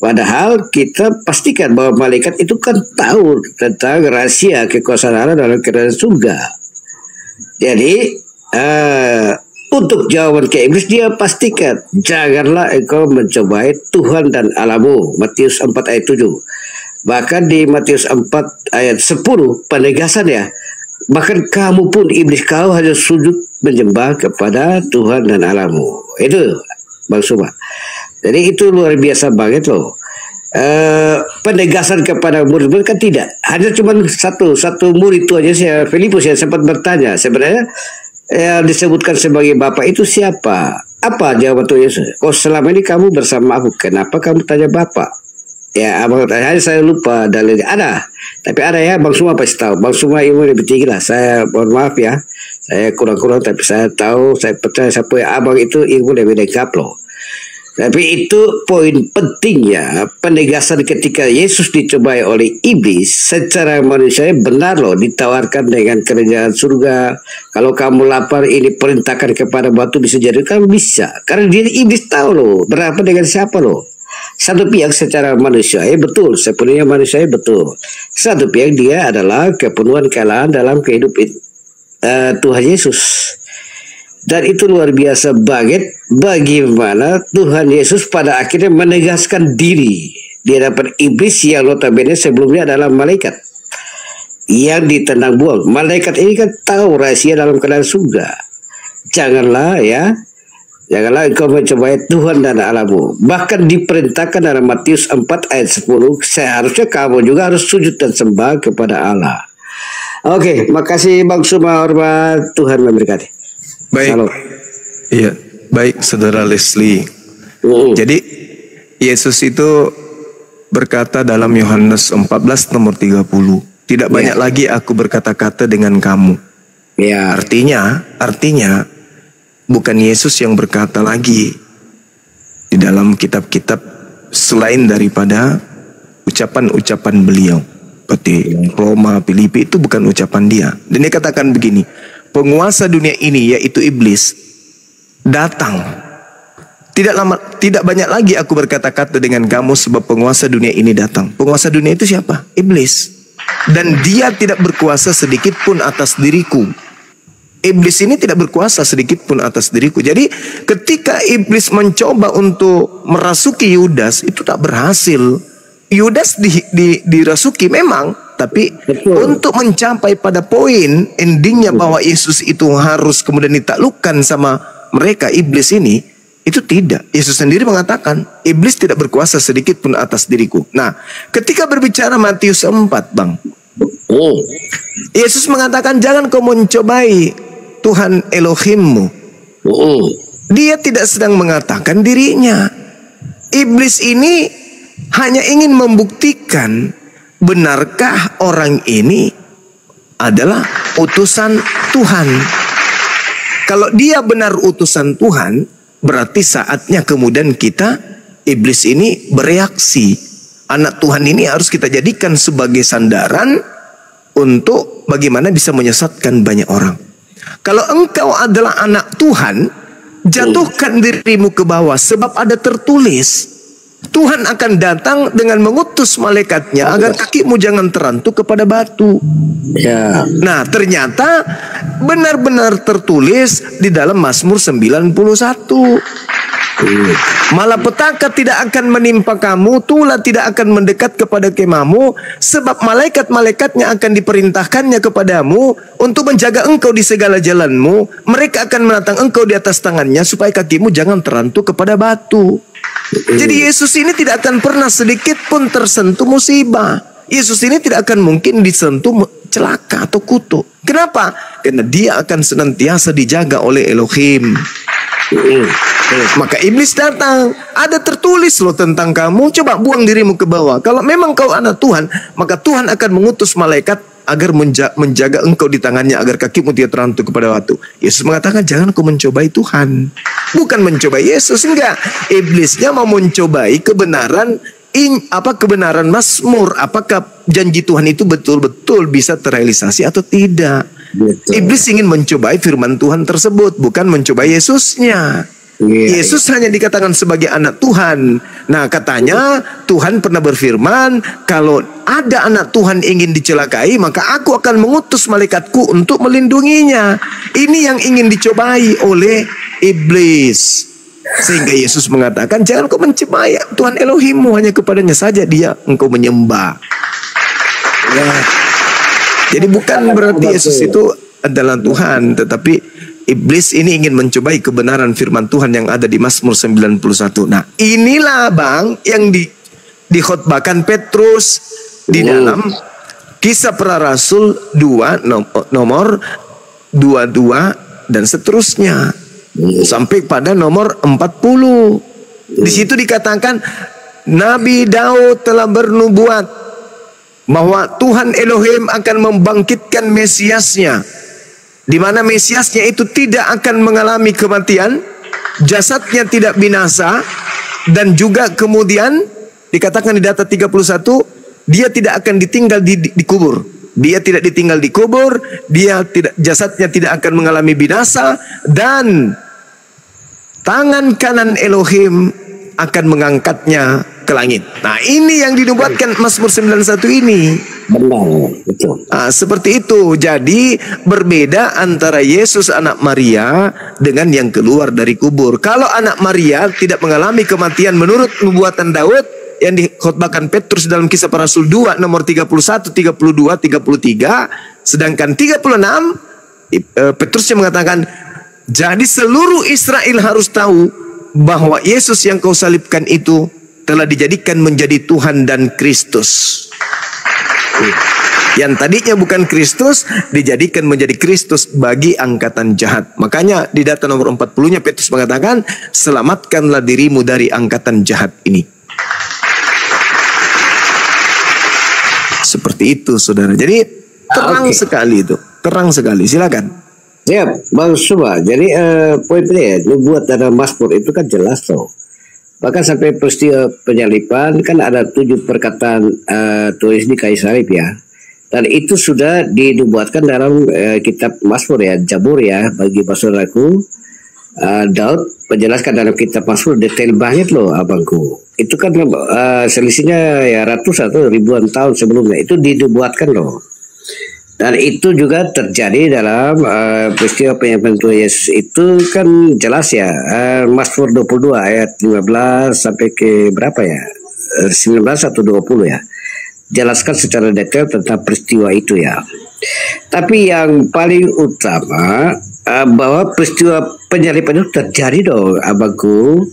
[SPEAKER 2] padahal kita pastikan bahwa malaikat itu kan tahu tentang rahasia kekuasaan Allah dalam kerajaan surga. Jadi untuk jawaban ke iblis, dia pastikan janganlah engkau mencobai Tuhan dan Allahmu. Matius 4 ayat 7. Bahkan di Matius 4 ayat 10 penegasan ya, bahkan kamu pun iblis, kau harus sujud menyembah kepada Tuhan dan Allahmu. Itu Bang Suma. Jadi itu luar biasa banget loh. Penegasan kepada murid-murid kan tidak, hanya cuma satu murid itu aja, saya Filipus yang sempat bertanya sebenarnya yang disebutkan sebagai Bapak itu siapa? Apa jawaban Tuhan Yesus? Oh, selama ini kamu bersama aku, kenapa kamu tanya Bapak? Ya, abang tanya, saya lupa dalilnya. Ada, tapi ada ya, Bang Suma pasti tahu. Bang Suma ilmu lebih tinggi lah. Saya mohon maaf ya, saya kurang-kurang, tapi saya tahu, saya percaya siapa ya abang itu ilmu lebih lengkap loh. Tapi itu poin pentingnya, penegasan ketika Yesus dicobai oleh iblis secara manusia benar loh, ditawarkan dengan kerajaan surga. Kalau kamu lapar, ini perintahkan kepada batu bisa jadi, kamu bisa. Karena dia iblis tahu loh, berapa dengan siapa loh. Satu pihak secara manusia betul, sepenuhnya manusia betul. Satu pihak dia adalah kepenuhan kealahan dalam kehidupan Tuhan Yesus. Dan itu luar biasa banget bagaimana Tuhan Yesus pada akhirnya menegaskan diri di hadapan iblis yang notabene sebelumnya adalah malaikat yang ditendang buang. Malaikat ini kan tahu rahasia dalam keadaan surga. Janganlah engkau mencobai Tuhan dan Allahmu. Bahkan diperintahkan dalam Matius 4 ayat 10, seharusnya kamu juga harus sujud dan sembah kepada Allah. Oke, makasih Bang Suma, hormat, Tuhan memberkati.
[SPEAKER 1] Baik.
[SPEAKER 2] Halo.
[SPEAKER 1] Iya, baik Saudara Leslie. Jadi Yesus itu berkata dalam Yohanes 14 nomor 30, tidak banyak lagi aku berkata-kata dengan kamu.
[SPEAKER 2] Ya.
[SPEAKER 1] Artinya bukan Yesus yang berkata lagi di dalam kitab-kitab selain daripada ucapan-ucapan beliau. Seperti Roma, Filipi, itu bukan ucapan dia. Dan dia katakan begini, penguasa dunia ini yaitu iblis datang. Tidak banyak lagi aku berkata-kata dengan kamu sebab penguasa dunia ini datang. Penguasa dunia itu siapa? Iblis. Dan dia tidak berkuasa sedikit pun atas diriku. Iblis ini tidak berkuasa sedikit pun atas diriku. Jadi ketika iblis mencoba untuk merasuki Yudas, itu tak berhasil. Yudas dirasuki memang, tapi untuk mencapai pada poin endingnya bahwa Yesus itu harus kemudian ditaklukkan sama mereka iblis ini, itu tidak. Yesus sendiri mengatakan iblis tidak berkuasa sedikit pun atas diriku. Nah, ketika berbicara Matius 4, Bang, Yesus mengatakan jangan kau mencobai Tuhan Elohimmu. Dia tidak sedang mengatakan dirinya. Iblis ini hanya ingin membuktikan benarkah orang ini adalah utusan Tuhan. Kalau dia benar utusan Tuhan, berarti saatnya kemudian kita, iblis ini bereaksi. Anak Tuhan ini harus kita jadikan sebagai sandaran untuk bagaimana bisa menyesatkan banyak orang. Kalau engkau adalah anak Tuhan, jatuhkan dirimu ke bawah, sebab ada tertulis. Tuhan akan datang dengan mengutus malaikatnya agar kakimu jangan terantuk kepada batu.
[SPEAKER 2] Ya.
[SPEAKER 1] Nah, ternyata benar-benar tertulis di dalam Mazmur 91. Malapetaka tidak akan menimpa kamu, tulah tidak akan mendekat kepada kemahmu, sebab malaikat-malaikatnya akan diperintahkannya kepadamu untuk menjaga engkau di segala jalanmu. Mereka akan menatang engkau di atas tangannya supaya kakimu jangan terantuk kepada batu. Jadi Yesus ini tidak akan pernah sedikit pun tersentuh musibah. Yesus ini tidak akan mungkin disentuh celaka atau kutuk. Kenapa? Karena dia akan senantiasa dijaga oleh Elohim. Maka iblis datang, ada tertulis loh tentang kamu, coba buang dirimu ke bawah. Kalau memang kau anak Tuhan, maka Tuhan akan mengutus malaikat agar menjaga engkau di tangannya agar kakimu tidak terantuk kepada batu. Yesus mengatakan jangan kau mencobai Tuhan. Bukan mencobai Yesus, enggak. Iblisnya mau mencobai kebenaran kebenaran Mazmur, apakah janji Tuhan itu betul-betul bisa terrealisasi atau tidak. Betul. Iblis ingin mencobai firman Tuhan tersebut, bukan mencobai Yesusnya. Yesus hanya dikatakan sebagai anak Tuhan. Nah, katanya Tuhan pernah berfirman, kalau ada anak Tuhan ingin dicelakai, maka aku akan mengutus malaikatku untuk melindunginya. Ini yang ingin dicobai oleh iblis. Sehingga Yesus mengatakan, jangan kau mencobai Tuhan Elohimmu, hanya kepadanya saja dia engkau menyembah. Ya. Jadi bukan berarti Yesus itu adalah Tuhan, tetapi iblis ini ingin mencobai kebenaran firman Tuhan yang ada di Mazmur 91. Nah, inilah Bang yang dikhotbahkan Petrus di dalam Kisah Para Rasul 2 nomor 22 dan seterusnya sampai pada nomor 40. Di situ dikatakan Nabi Daud telah bernubuat bahwa Tuhan Elohim akan membangkitkan Mesiasnya, di mana Mesiasnya itu tidak akan mengalami kematian, jasadnya tidak binasa, dan juga kemudian dikatakan di data 31 dia tidak akan ditinggal di kubur. Dia tidak ditinggal di kubur, jasadnya tidak akan mengalami binasa, dan tangan kanan Elohim akan mengangkatnya ke langit. Nah, ini yang dinubuatkan Mazmur 91 ini.
[SPEAKER 2] Benar, betul.
[SPEAKER 1] Nah, seperti itu. Jadi berbeda antara Yesus anak Maria dengan yang keluar dari kubur. Kalau anak Maria tidak mengalami kematian menurut nubuatan Daud yang dikhotbahkan Petrus dalam Kisah Para Rasul 2 nomor 31, 32, 33, sedangkan 36 Petrus yang mengatakan, jadi seluruh Israel harus tahu bahwa Yesus yang kau salibkan itu telah dijadikan menjadi Tuhan dan Kristus. Yang tadinya bukan Kristus dijadikan menjadi Kristus bagi angkatan jahat. Makanya di data nomor 40-nya Petrus mengatakan, selamatkanlah dirimu dari angkatan jahat ini. Seperti itu, saudara. Jadi terang sekali itu, terang sekali. Silakan.
[SPEAKER 2] Ya, Bang Suba. Jadi poinnya nubuat dalam Mazmur itu kan jelas loh. Bahkan sampai peristiwa penyaliban kan ada 7 perkataan tulis di kayu salib ya. Dan itu sudah dinubuatkan dalam kitab Mazmur ya, Jabur ya, bagi saudaraku. Daud menjelaskan dalam kitab Mazmur detail banget loh abangku. Itu kan selisihnya ya ratus atau ribuan tahun sebelumnya itu dinubuatkan loh. Dan itu juga terjadi dalam peristiwa penyampaian Tuhan Yesus itu kan jelas ya. Mazmur 22 ayat 15 sampai ke berapa ya? 19 atau 20 ya. Jelaskan secara detail tentang peristiwa itu ya. Tapi yang paling utama bahwa peristiwa penyaliban itu terjadi dong abangku.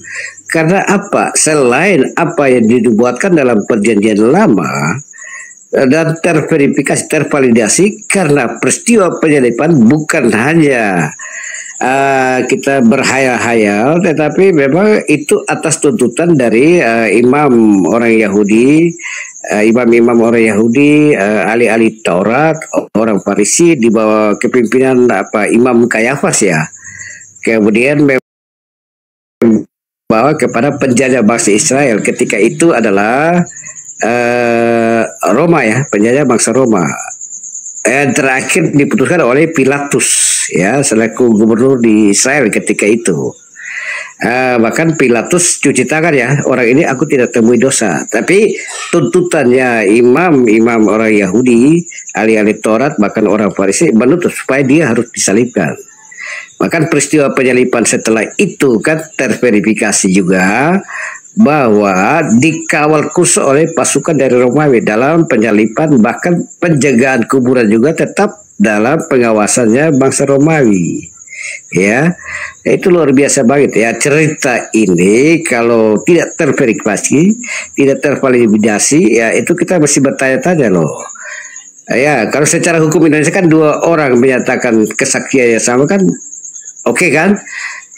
[SPEAKER 2] Karena apa? Selain apa yang dibuatkan dalam perjanjian lama dan terverifikasi, tervalidasi, karena peristiwa penyaliban bukan hanya kita berhayal-hayal, tetapi memang itu atas tuntutan dari imam orang Yahudi, imam-imam orang Yahudi, ahli-ahli Taurat, orang Farisi di bawah kepimpinan Imam Kayafas ya. Kemudian membawa kepada penjajah bangsa Israel ketika itu adalah Roma ya, penjajah bangsa Roma. Terakhir diputuskan oleh Pilatus ya, selaku gubernur di Israel ketika itu. Bahkan Pilatus cuci tangan ya, orang ini aku tidak temui dosa. Tapi tuntutannya imam-imam orang Yahudi, ahli-ahli Taurat, bahkan orang Farisi menuntut supaya dia harus disalibkan. Bahkan peristiwa penyaliban setelah itu kan terverifikasi juga bahwa dikawal khusus oleh pasukan dari Romawi dalam penyaliban, bahkan penjagaan kuburan juga tetap dalam pengawasannya bangsa Romawi. Ya, itu luar biasa banget ya cerita ini. Kalau tidak terverifikasi, tidak tervalidasi, ya itu kita mesti bertanya-tanya loh. Ya, kalau secara hukum Indonesia kan 2 orang menyatakan kesaksian yang sama kan, oke kan?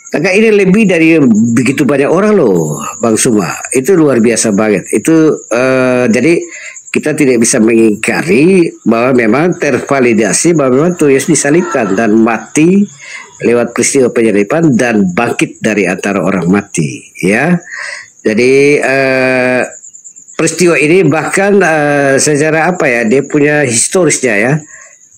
[SPEAKER 2] Karena ini lebih dari begitu banyak orang loh, Bang Suma. Itu luar biasa banget. Itu jadi kita tidak bisa mengingkari bahwa memang tervalidasi bahwa memang Tuhan Yesus disalibkan dan mati lewat peristiwa penyaliban dan bangkit dari antara orang mati, ya. Jadi peristiwa ini bahkan secara apa ya, dia punya historisnya ya,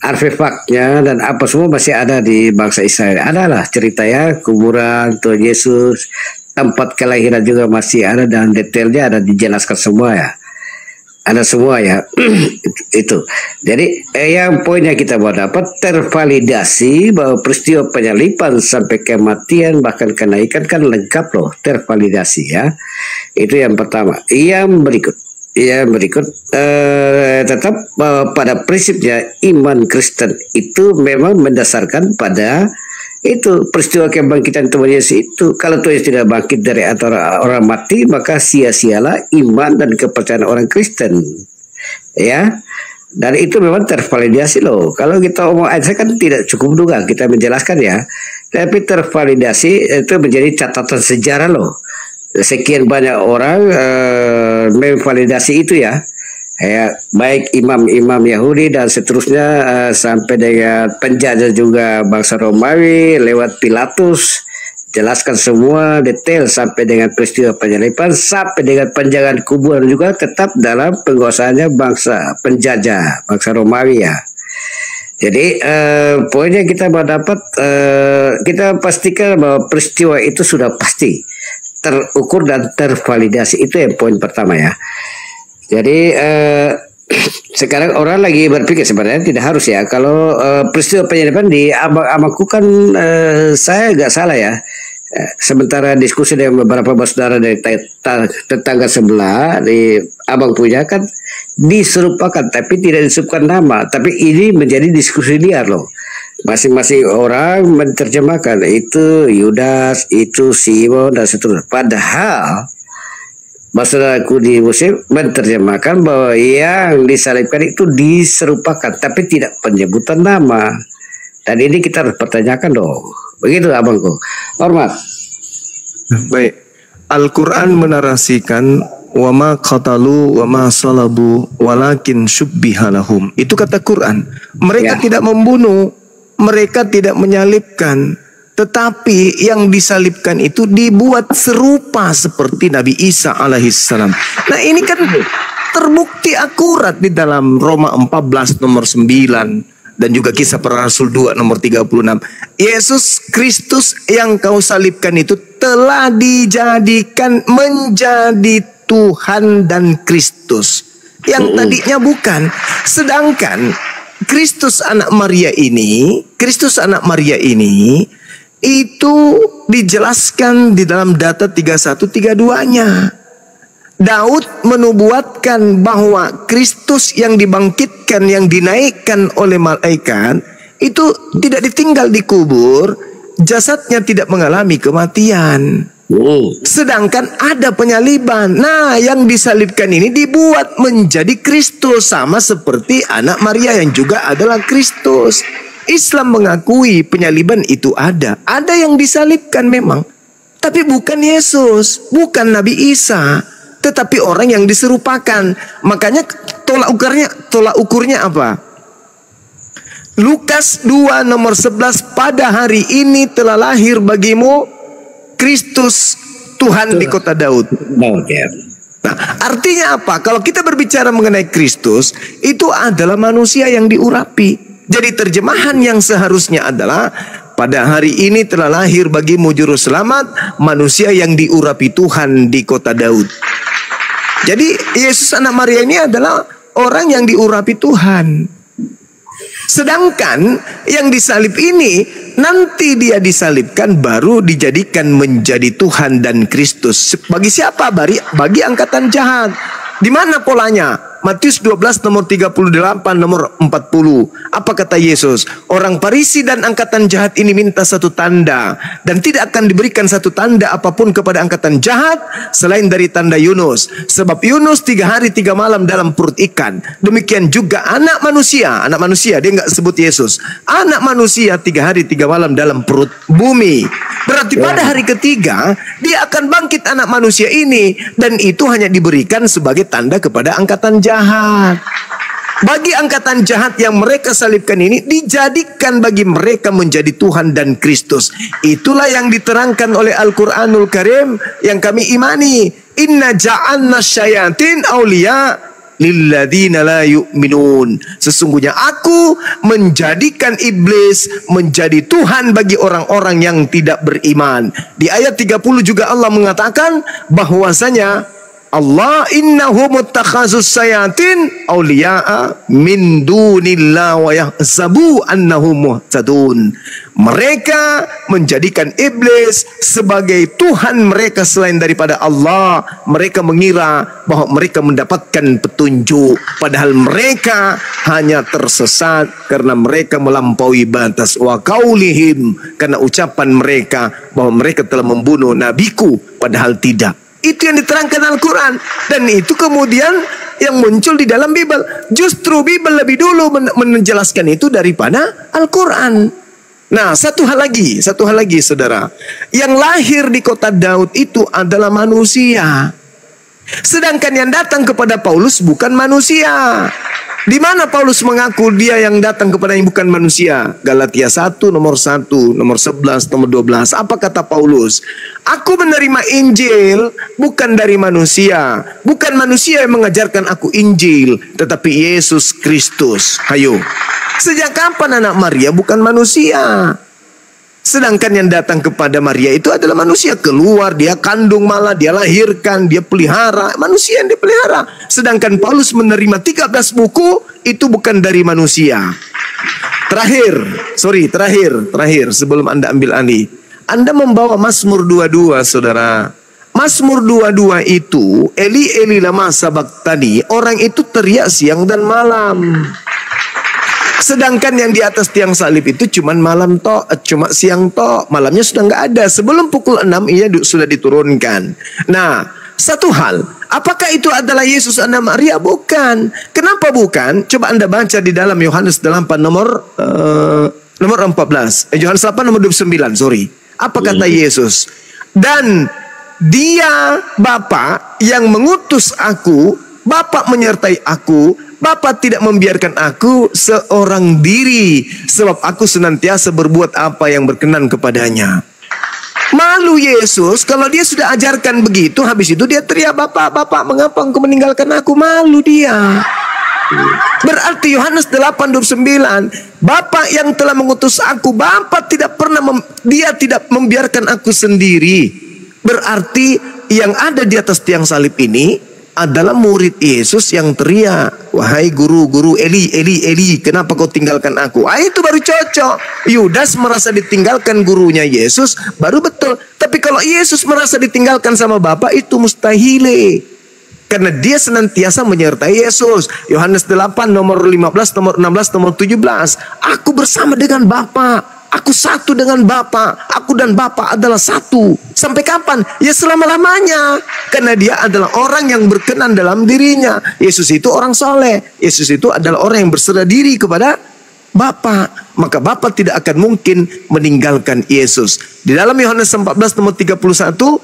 [SPEAKER 2] artefaknya dan apa semua masih ada di bangsa Israel. Adalah cerita ya, kuburan Tuhan Yesus, tempat kelahiran juga masih ada dan detailnya ada dijelaskan semua ya. Ada semua ya. Itu. Jadi yang poinnya kita mau dapat tervalidasi bahwa peristiwa penyaliban sampai kematian bahkan kenaikan kan lengkap loh, tervalidasi ya. Itu yang pertama. Yang berikut tetap pada prinsipnya iman Kristen itu memang mendasarkan pada itu peristiwa kebangkitan Tuhan Yesus itu. Kalau Tuhan Yesus tidak bangkit dari antara orang mati, maka sia-sialah iman dan kepercayaan orang Kristen, ya. Dan itu memang tervalidasi loh. Kalau kita omong aja kan tidak cukup juga kita menjelaskan ya, tapi tervalidasi itu menjadi catatan sejarah loh. Sekian banyak orang memvalidasi itu ya. Ya, baik imam-imam Yahudi dan seterusnya sampai dengan penjajah juga bangsa Romawi lewat Pilatus, jelaskan semua detail sampai dengan peristiwa penyaliban sampai dengan penjagaan kuburan juga tetap dalam penguasaannya bangsa penjajah bangsa Romawi ya. Jadi poinnya kita mau dapat kita pastikan bahwa peristiwa itu sudah pasti terukur dan tervalidasi, itu yang poin pertama ya. Jadi sekarang orang lagi berpikir sebenarnya tidak harus ya. Kalau peristiwa penyaliban di abang-abangku kan saya nggak salah ya. Sementara diskusi dengan beberapa saudara dari tetangga sebelah di abang punya kan diserupakan tapi tidak disebutkan nama. Tapi ini menjadi diskusi liar loh. Masing-masing orang menerjemahkan itu Yudas, itu Simon dan seterusnya. Padahal maksudku di Muslim menerjemahkan bahwa yang disalibkan itu diserupakan tapi tidak penyebutan nama. Dan ini kita harus pertanyakan dong. Begitu abangku. Hormat.
[SPEAKER 1] Baik. Al-Quran menarasikan wama qatalu wama salabu walakin syubbiha lahum. Itu kata Quran. Mereka tidak membunuh, mereka tidak menyalibkan, tetapi yang disalibkan itu dibuat serupa seperti Nabi Isa alaihissalam. Nah ini kan terbukti akurat di dalam Roma 14 nomor 9 dan juga Kisah Para Rasul 2 nomor 36. Yesus Kristus yang kau salibkan itu telah dijadikan menjadi Tuhan dan Kristus yang tadinya bukan. Sedangkan Kristus anak Maria ini itu dijelaskan di dalam data 31-32-nya. Daud menubuatkan bahwa Kristus yang dibangkitkan, yang dinaikkan oleh malaikat itu tidak ditinggal di kubur, jasadnya tidak mengalami kematian. Sedangkan ada penyaliban. Nah, yang disalibkan ini dibuat menjadi Kristus, sama seperti anak Maria yang juga adalah Kristus. Islam mengakui penyaliban itu ada. Ada yang disalibkan memang, tapi bukan Yesus, bukan Nabi Isa, tetapi orang yang diserupakan. Makanya tolak ukurnya apa? Lukas 2 nomor 11, pada hari ini telah lahir bagimu Kristus Tuhan di kota Daud. Nah, artinya apa? Kalau kita berbicara mengenai Kristus, itu adalah manusia yang diurapi. Jadi terjemahan yang seharusnya adalah pada hari ini telah lahir bagimu juru selamat, manusia yang diurapi Tuhan di kota Daud. Jadi Yesus anak Maria ini adalah orang yang diurapi Tuhan. Sedangkan yang disalib ini, nanti dia disalibkan baru dijadikan menjadi Tuhan dan Kristus. Bagi siapa? Bagi angkatan jahat. Di mana polanya? Matius 12 nomor 38 nomor 40. Apa kata Yesus? Orang Farisi dan angkatan jahat ini minta satu tanda, dan tidak akan diberikan satu tanda apapun kepada angkatan jahat selain dari tanda Yunus. Sebab Yunus 3 hari 3 malam dalam perut ikan. Demikian juga anak manusia. Anak manusia, dia nggak sebut Yesus. Anak manusia 3 hari 3 malam dalam perut bumi. Berarti pada hari ketiga dia akan bangkit anak manusia ini, dan itu hanya diberikan sebagai tanda kepada angkatan jahat. Bagi angkatan jahat yang mereka salibkan ini, dijadikan bagi mereka menjadi Tuhan dan Kristus. Itulah yang diterangkan oleh Al-Quranul Karim yang kami imani. Inna ja'alna syayatin awliya lilladzina la yu'minun. Sesungguhnya aku menjadikan iblis menjadi Tuhan bagi orang-orang yang tidak beriman. Di ayat 30 juga Allah mengatakan bahwasanya Allah innahu muttakhazus sayatin awliya'a min dunillah wa yahsabu annahum muhtadun. Mereka menjadikan iblis sebagai Tuhan mereka selain daripada Allah. Mereka mengira bahwa mereka mendapatkan petunjuk, padahal mereka hanya tersesat karena mereka melampaui batas. Wa qaulihim, karena ucapan mereka bahwa mereka telah membunuh nabiku, padahal tidak. Itu yang diterangkan Al-Quran. Dan itu kemudian yang muncul di dalam Bible. Justru Bible lebih dulu menjelaskan itu daripada Al-Quran. Nah, satu hal lagi saudara. Yang lahir di kota Daud itu adalah manusia. Sedangkan yang datang kepada Paulus bukan manusia. Di mana Paulus mengaku dia yang datang kepada yang bukan manusia? Galatia 1 nomor 1, nomor 11, nomor 12. Apa kata Paulus? Aku menerima Injil bukan dari manusia. Bukan manusia yang mengajarkan aku Injil, tetapi Yesus Kristus. Hayo. Sejak kapan anak Maria bukan manusia? Sedangkan yang datang kepada Maria itu adalah manusia. Keluar, dia kandung malah, dia lahirkan, dia pelihara. Manusia yang dipelihara. Sedangkan Paulus menerima 13 buku, itu bukan dari manusia. Terakhir sebelum Anda ambil alih. Anda membawa Mazmur 22, saudara. Mazmur 22 itu, Eli Eli lama sabaqtani, orang itu teriak siang dan malam. Sedangkan yang di atas tiang salib itu cuma siang tok, malamnya sudah nggak ada. Sebelum pukul 6 ia sudah diturunkan. Nah, satu hal, apakah itu adalah Yesus anak Maria? Bukan. Kenapa bukan? Coba Anda baca di dalam Yohanes 8 nomor 14. Yohanes 8 nomor 29, sorry. Apa kata Yesus? Dan dia Bapa yang mengutus aku, Bapa menyertai aku. Bapa tidak membiarkan aku seorang diri, sebab aku senantiasa berbuat apa yang berkenan kepadanya. Malu Yesus kalau dia sudah ajarkan begitu, habis itu dia teriak, Bapak, mengapa engkau meninggalkan aku? Malu dia. Berarti Yohanes 8:29, Bapa yang telah mengutus aku, Bapa tidak pernah dia tidak membiarkan aku sendiri. Berarti yang ada di atas tiang salib ini adalah murid Yesus yang teriak, wahai guru, Eli, Eli, Eli, kenapa kau tinggalkan aku? Itu baru cocok. Yudas merasa ditinggalkan gurunya Yesus, baru betul. Tapi kalau Yesus merasa ditinggalkan sama Bapa, itu mustahil. Karena dia senantiasa menyertai Yesus. Yohanes 8 nomor 15, nomor 16, nomor 17. Aku bersama dengan Bapa. Aku satu dengan Bapa. Aku dan Bapa adalah satu. Sampai kapan? Ya selama-lamanya. Karena dia adalah orang yang berkenan dalam dirinya. Yesus itu orang soleh. Yesus itu adalah orang yang berserah diri kepada Bapa. Maka Bapa tidak akan mungkin meninggalkan Yesus. Di dalam Yohanes 14 nomor 31,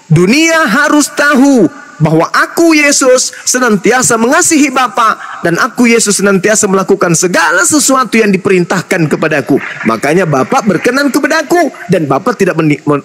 [SPEAKER 1] dunia harus tahu bahwa aku Yesus senantiasa mengasihi Bapa, dan aku Yesus senantiasa melakukan segala sesuatu yang diperintahkan kepadaku. Makanya Bapa berkenan kepadaku, dan Bapa tidak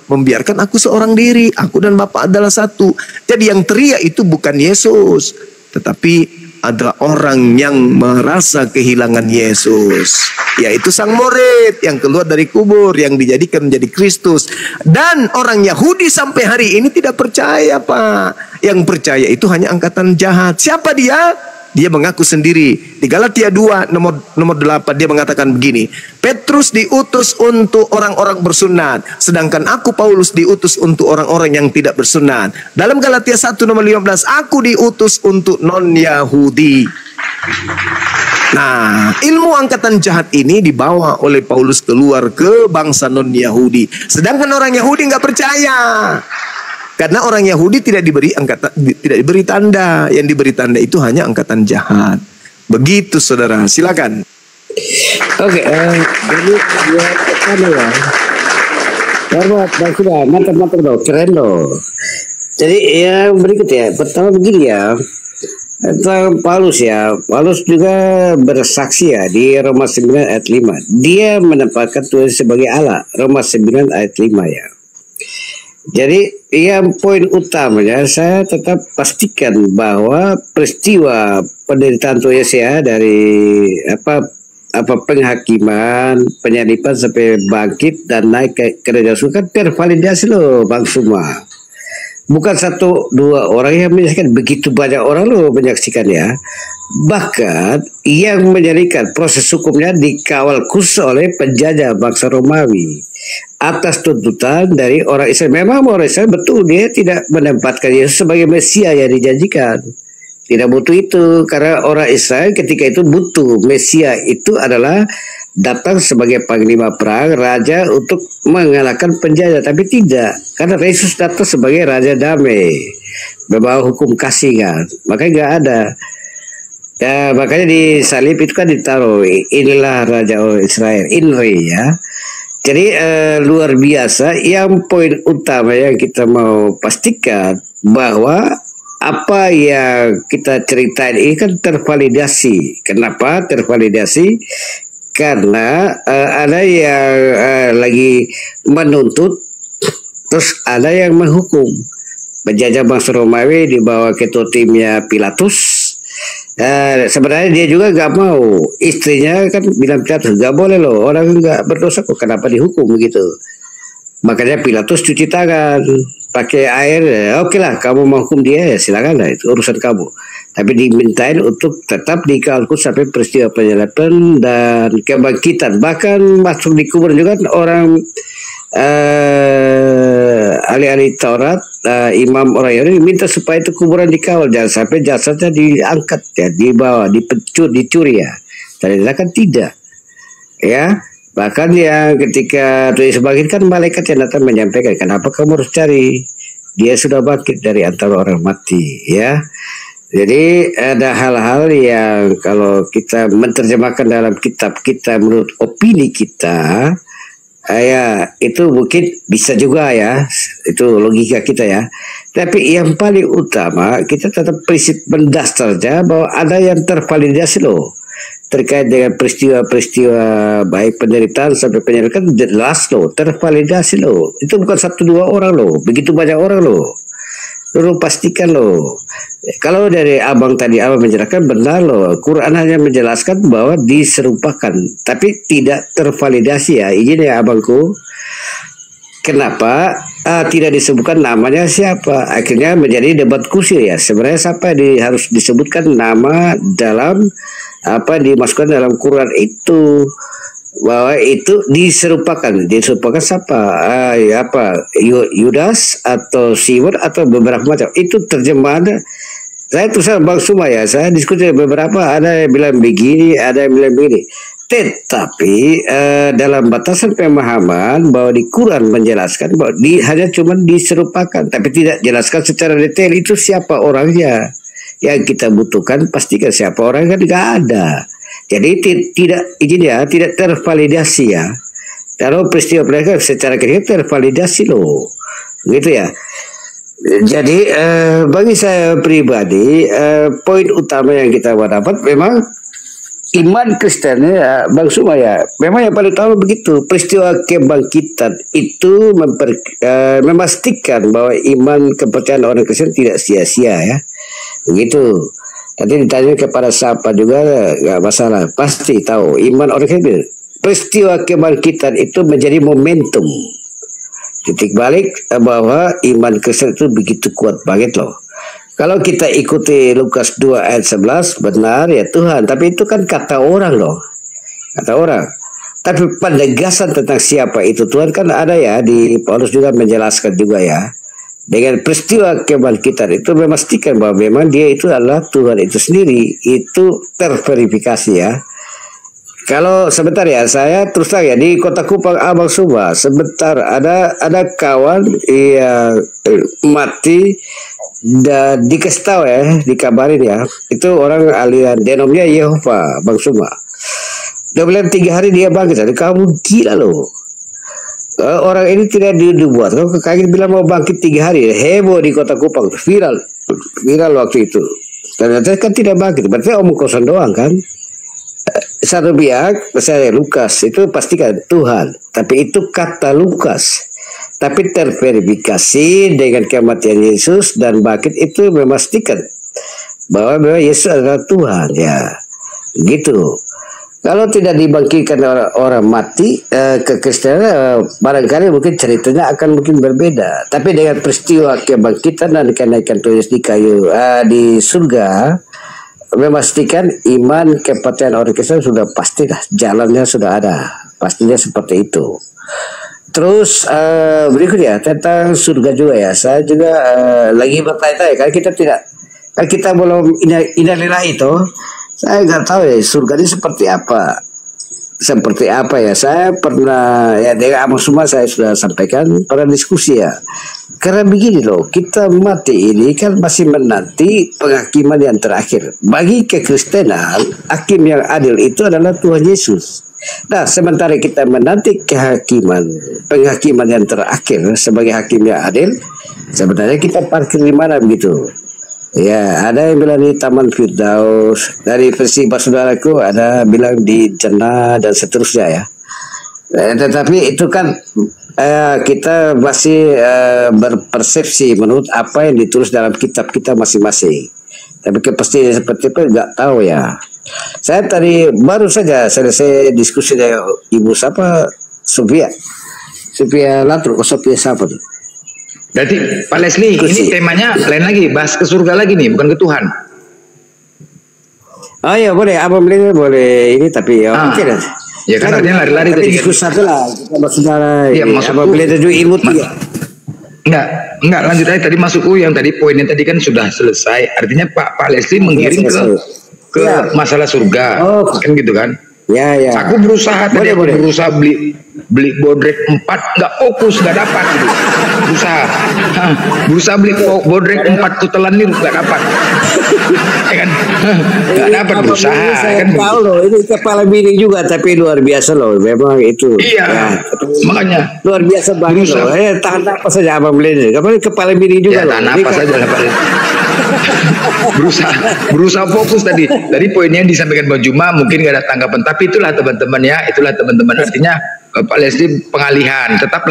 [SPEAKER 1] membiarkan aku seorang diri. Aku dan Bapa adalah satu. Jadi yang teriak itu bukan Yesus, tetapi adalah orang yang merasa kehilangan Yesus, yaitu sang murid yang keluar dari kubur, yang dijadikan menjadi Kristus. Dan orang Yahudi sampai hari ini tidak percaya, Pak. Yang percaya itu hanya angkatan jahat. Siapa dia? Dia mengaku sendiri. Di Galatia 2 nomor 8 dia mengatakan begini, Petrus diutus untuk orang-orang bersunat, sedangkan aku Paulus diutus untuk orang-orang yang tidak bersunat. Dalam Galatia 1 nomor 15, aku diutus untuk non-Yahudi. Nah, ilmu angkatan jahat ini dibawa oleh Paulus keluar ke bangsa non-Yahudi. Sedangkan orang Yahudi nggak percaya. Karena orang Yahudi tidak diberi tanda, yang diberi tanda itu hanya angkatan jahat. Begitu, saudara. Silakan.
[SPEAKER 2] Oke, jadi ya pertama ya. Hormat, baik sudah, mantap loh, keren loh. Jadi yang berikut ya, pertama begini ya. Tentang Paulus ya, Paulus juga bersaksi ya di Roma 9 ayat 5. Dia menempatkan Tuhan sebagai Allah, Roma 9 ayat 5 ya. Jadi yang poin utamanya saya tetap pastikan bahwa peristiwa penderitaan Tuhan Yesus ya, dari apa penghakiman, penyaliban sampai bangkit dan naik ke kerajaan surga kan tervalidasi loh Bang Suma. Bukan 1-2 orang yang menyaksikan, begitu banyak orang loh menyaksikan ya. Bahkan yang menjadikan proses hukumnya dikawal khusus oleh penjajah bangsa Romawi atas tuntutan dari orang Israel. Memang orang Israel betul dia tidak menempatkan Yesus sebagai Mesia yang dijanjikan. Tidak butuh itu, karena orang Israel ketika itu butuh Mesia itu adalah datang sebagai panglima perang, raja untuk mengalahkan penjajah. Tapi tidak, karena Yesus datang sebagai raja damai, membawa hukum kasih kan. Makanya nggak ada. Ya, makanya di salib itu kan ditaruh, inilah raja Israel, INRI ya. Jadi luar biasa. Yang poin utama yang kita mau pastikan bahwa apa yang kita ceritain ini kan tervalidasi. Kenapa tervalidasi? Karena ada yang lagi menuntut, terus ada yang menghukum. Penjajah bangsa Romawi di bawah ketua timnya Pilatus. Sebenarnya dia juga nggak mau, istrinya kan bilang Pilatus nggak boleh loh, orang nggak berdosa kok, kenapa dihukum begitu. Makanya Pilatus cuci tangan pakai air. Oke lah, kamu mau hukum dia ya silakan lah, itu urusan kamu. Tapi dimintain untuk tetap dikalkul sampai peristiwa penyaliban dan kebangkitan. Bahkan masuk di kubur juga orang ahli-ahli Taurat, imam orang Yahudi minta supaya itu kuburan dikawal, jangan sampai jasadnya diangkat ya, dibawa, dicuri ya. Ternyata kan tidak ya. Bahkan yang ketika Tuhan Yesus bangkit kan malaikat yang datang menyampaikan, kenapa kamu harus cari, dia sudah bangkit dari antara orang mati ya. Jadi ada hal-hal yang kalau kita menerjemahkan dalam kitab kita menurut opini kita, ya itu mungkin bisa juga ya, itu logika kita ya. Tapi yang paling utama kita tetap prinsip mendasarnya bahwa ada yang tervalidasi loh terkait dengan peristiwa-peristiwa baik penderitaan sampai penyaliban, jelas loh tervalidasi loh. Itu bukan 1-2 orang loh, begitu banyak orang loh. Lu pastikan loh. Kalau dari abang tadi abang menjelaskan benar loh, Quran hanya menjelaskan bahwa diserupakan, tapi tidak tervalidasi ya. Izin ya abangku. Kenapa tidak disebutkan namanya siapa? Akhirnya menjadi debat kusir ya. Sebenarnya siapa harus disebutkan nama dalam apa dimasukkan dalam Quran itu, bahwa itu diserupakan siapa? Yudas atau Simon atau beberapa macam. Itu terjemahan. Saya terus Bang Suma ya, saya diskusi beberapa, ada yang bilang begini, ada yang bilang begini. Tetapi dalam batasan pemahaman bahwa di Quran menjelaskan bahwa hanya cuma diserupakan, tapi tidak jelaskan secara detail itu siapa orangnya. Yang kita butuhkan pastikan siapa orangnya, nggak ada. Jadi tidak tervalidasi ya. Kalau peristiwa mereka secara kira tervalidasi loh, gitu ya. Jadi bagi saya pribadi poin utama yang kita dapat memang iman Kristen ya Bang Suma ya. Memang yang paling tahu begitu, peristiwa kebangkitan itu memastikan bahwa iman kepercayaan orang Kristen tidak sia-sia ya. Begitu. Nanti ditanya kepada siapa juga nggak masalah, pasti tahu iman orang kafir. Peristiwa kebangkitan itu menjadi momentum titik balik bahwa iman Kristen itu begitu kuat banget loh. Kalau kita ikuti Lukas 2 ayat 11 benar ya Tuhan, tapi itu kan kata orang loh, kata orang. Tapi penegasan tentang siapa itu Tuhan kan ada ya, di Paulus juga menjelaskan juga ya. Dengan peristiwa kebangkitan itu memastikan bahwa memang dia itu adalah Tuhan itu sendiri, itu terverifikasi ya. Kalau sebentar ya, saya terus terang ya, di Kota Kupang Abang Suma sebentar ada kawan yang mati dan dikasih tahu ya, dikabarin ya, itu orang aliran denomnya Yehova Bang Suma. Dia bilang 3 hari dia bangkit. Jadi kamu gila loh. Orang ini tidak dibuat. Kalau kaget bilang mau bangkit 3 hari, heboh di Kota Kupang, viral waktu itu. Ternyata kan tidak bangkit. Berarti omong kosong doang kan. Satu pihak, misalnya Lukas itu pastikan Tuhan, tapi itu kata Lukas. Tapi terverifikasi dengan kematian Yesus dan bangkit itu memastikan bahwa memang Yesus adalah Tuhan ya. Gitu. Kalau tidak dibangkitkan orang mati ke Kristen, barangkali mungkin ceritanya akan mungkin berbeda. Tapi dengan peristiwa kebangkitan dan kenaikan Tuhan di kayu di surga, memastikan iman kebangkitan orang Kristen sudah pastilah, jalannya sudah ada, pastinya seperti itu. Terus berikutnya tentang surga juga ya, saya juga lagi bertanya-tanya, kan kita belum innalillahi itu. Saya nggak tahu ya surga ini seperti apa ya. Saya pernah ya dengan Abang Suma saya sudah sampaikan pada diskusi ya. Karena begini loh, kita mati ini kan masih menanti penghakiman yang terakhir. Bagi kekristenan, hakim yang adil itu adalah Tuhan Yesus. Nah, sementara kita menanti penghakiman yang terakhir sebagai hakim yang adil, sebenarnya kita parkir di mana begitu? Ya, ada yang bilang di Taman Firdaus, dari versi saudaraku ada bilang di Jannah dan seterusnya ya. Tetapi itu kan kita masih berpersepsi menurut apa yang ditulis dalam kitab kita masing-masing. Tapi kepastian seperti itu nggak tahu ya. Saya tadi baru saja selesai diskusi dengan Ibu siapa, Sophia Latro, Sophia siapa tuh?
[SPEAKER 4] Berarti Pak Leslie, ini temanya lain lagi, bahas ke surga lagi nih, bukan ke Tuhan.
[SPEAKER 2] Oh ya boleh, Abang boleh ini tapi ya oke dah.
[SPEAKER 4] Ya kan artinya lari-lari tadi.
[SPEAKER 2] Diskusi satu lah, kita maksudnya.
[SPEAKER 4] Iya,
[SPEAKER 2] Abang belajar juga ilmu tiga.
[SPEAKER 4] Enggak lanjut aja tadi masukku yang tadi poinnya tadi kan sudah selesai. Artinya Pak Leslie menggiring ke masalah surga, kan gitu kan?
[SPEAKER 2] Ya.
[SPEAKER 4] Aku berusaha tadi, berusaha beli bodrek 4 nggak fokus, nggak dapat gitu. Berusaha beli bodrek 4 kutelan ini nggak dapat. Ya kan? Nggak dapat berusaha.
[SPEAKER 2] Saya kan tahu loh, ini kepala bini juga tapi luar biasa loh, memang itu.
[SPEAKER 4] Iya. Ya, makanya
[SPEAKER 2] luar biasa banget loh. Tahan napas saja Abang beli. Kepala bini juga
[SPEAKER 4] ya,
[SPEAKER 2] loh.
[SPEAKER 4] Tahan napas saja lah Pak. berusaha fokus tadi poinnya yang disampaikan Bang Juma mungkin nggak ada tanggapan, tapi itulah teman-teman ya, artinya Pak Leslie pengalihan tetap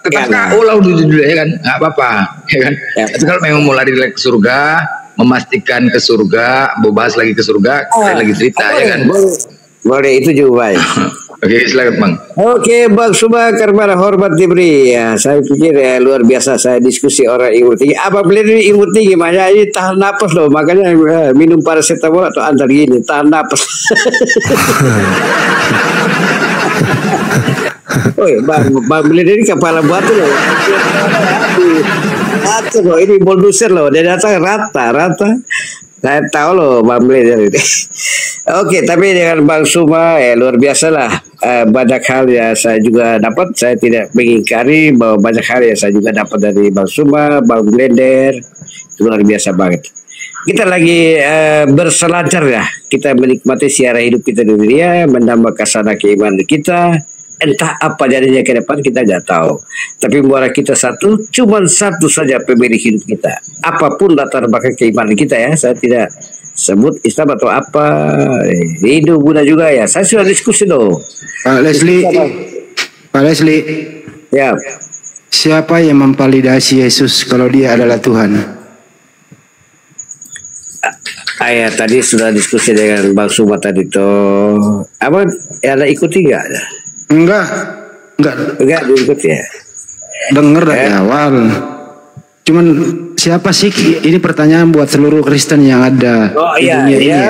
[SPEAKER 4] KO lah udah ya kan, nggak apa-apa ya kan. Tapi kalau memang mau lari ke surga, memastikan ke surga, mau bahas lagi ke surga, lagi cerita ya kan.
[SPEAKER 2] Boleh itu juga baik.
[SPEAKER 4] Oke, silakan Bang.
[SPEAKER 2] Oke, Bang Suma karena hormat diberi ya. Saya pikir luar biasa saya diskusi orang ilmu tinggi. Apa beli ilmu tinggi? Makanya ini tahan napas loh. Makanya minum paracetamol atau antar gini tahan napas. Oh ya, Bang beli ini kepala batu loh. Batu loh, ini bulldozer loh. Dia datang rata. Saya tahu loh Bang Bleder ini. Oke, tapi dengan Bang Suma luar biasa lah. Banyak hal yang saya juga dapat. Saya tidak mengingkari bahwa banyak hal yang saya juga dapat dari Bang Suma, Bang Bleder. Luar biasa banget. Kita lagi berselancar ya. Kita menikmati siara hidup kita di dunia, menambah kesana keimanan kita. Entah apa jadinya ke depan kita nggak tahu. Tapi muara kita satu, cuma satu saja pemilik hidup kita. Apapun latar belakang keimanan kita ya, saya tidak sebut Islam atau apa. Hindu, Buddha juga ya. Saya sudah diskusi loh.
[SPEAKER 8] Pak Leslie,
[SPEAKER 2] ya.
[SPEAKER 8] Siapa yang memvalidasi Yesus kalau dia adalah Tuhan?
[SPEAKER 2] Tadi sudah diskusi dengan Bang Suma tadi tuh. Apa ada ikuti nggak? Enggak diikut ya.
[SPEAKER 8] Dengar dari awal. Cuman siapa sih, ini pertanyaan buat seluruh Kristen yang ada di dunia ini ya.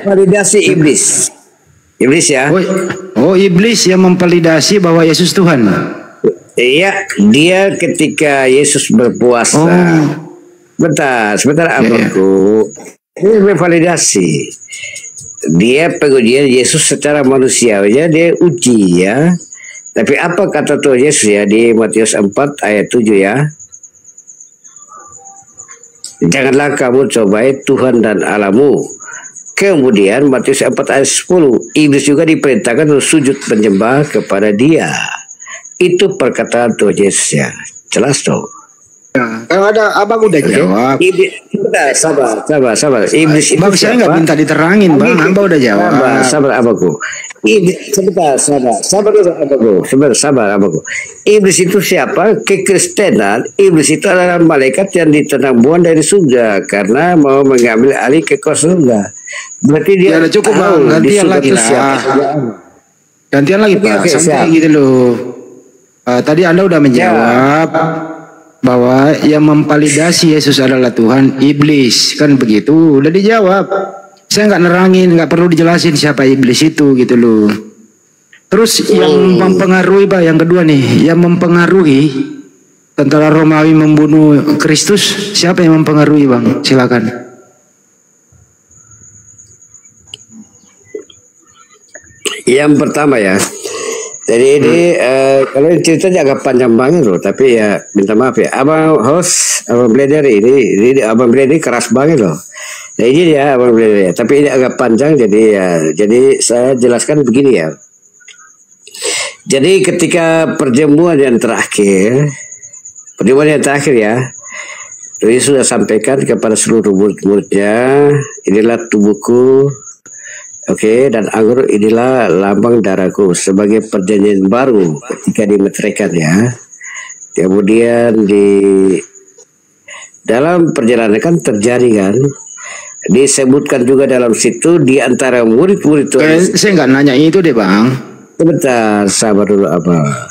[SPEAKER 2] Validasi iblis. Iblis ya.
[SPEAKER 8] Oh, iblis yang memvalidasi bahwa Yesus Tuhan.
[SPEAKER 2] Iya, dia ketika Yesus berpuasa. Sebentar abangku. Ini validasi. Dia pengujian Yesus secara manusiawinya, dia uji ya. Tapi apa kata Tuhan Yesus ya di Matius 4 ayat 7 ya? Janganlah kamu cobai Tuhan dan Allahmu. Kemudian Matius 4 ayat 10, iblis juga diperintahkan untuk sujud menyembah kepada dia. Itu perkataan Tuhan Yesus ya. Jelas dong.
[SPEAKER 8] Kalau ada abang udah jawab.
[SPEAKER 2] Sabar. Iblis itu
[SPEAKER 8] Bang, saya nggak minta diterangin, Bang. Abang udah jawab.
[SPEAKER 2] Sabar abangku. Iblis, sabar abangku. Iblis itu siapa? Kekristenan. Iblis itu adalah malaikat yang ditendang buang dari surga karena mau mengambil alih kekuasaan surga. Berarti dia
[SPEAKER 8] udah cukup, Bang. Gantian lagi lah. Gantian lagi, Pak. Sampai gitu loh. Tadi Anda udah menjawab bahwa yang memvalidasi Yesus adalah Tuhan, iblis, kan begitu, udah dijawab. Saya nggak nerangin, nggak perlu dijelasin siapa iblis itu gitu loh. Terus yang mempengaruhi, Pak, yang kedua nih, yang mempengaruhi tentara Romawi membunuh Kristus, siapa yang mempengaruhi, Bang? Silakan.
[SPEAKER 2] Yang pertama ya. Jadi ini kalau ceritanya agak panjang banget loh, tapi ya minta maaf ya. Abang host, Abang Bleder ini Abang Bleder keras banget loh. Nah ini ya Abang Bleder, tapi ini agak panjang jadi saya jelaskan begini ya. Jadi ketika perjamuan yang terakhir ya, Yesus sudah sampaikan kepada seluruh murid-muridnya, inilah tubuhku. Dan anggur inilah lambang darahku sebagai perjanjian baru ketika dimeteraikan ya. Kemudian di dalam perjalanan kan terjadi kan, disebutkan juga dalam situ di antara murid-murid itu.
[SPEAKER 8] Saya nggak nanya itu deh, Bang.
[SPEAKER 2] Sebentar, sabar dulu apa.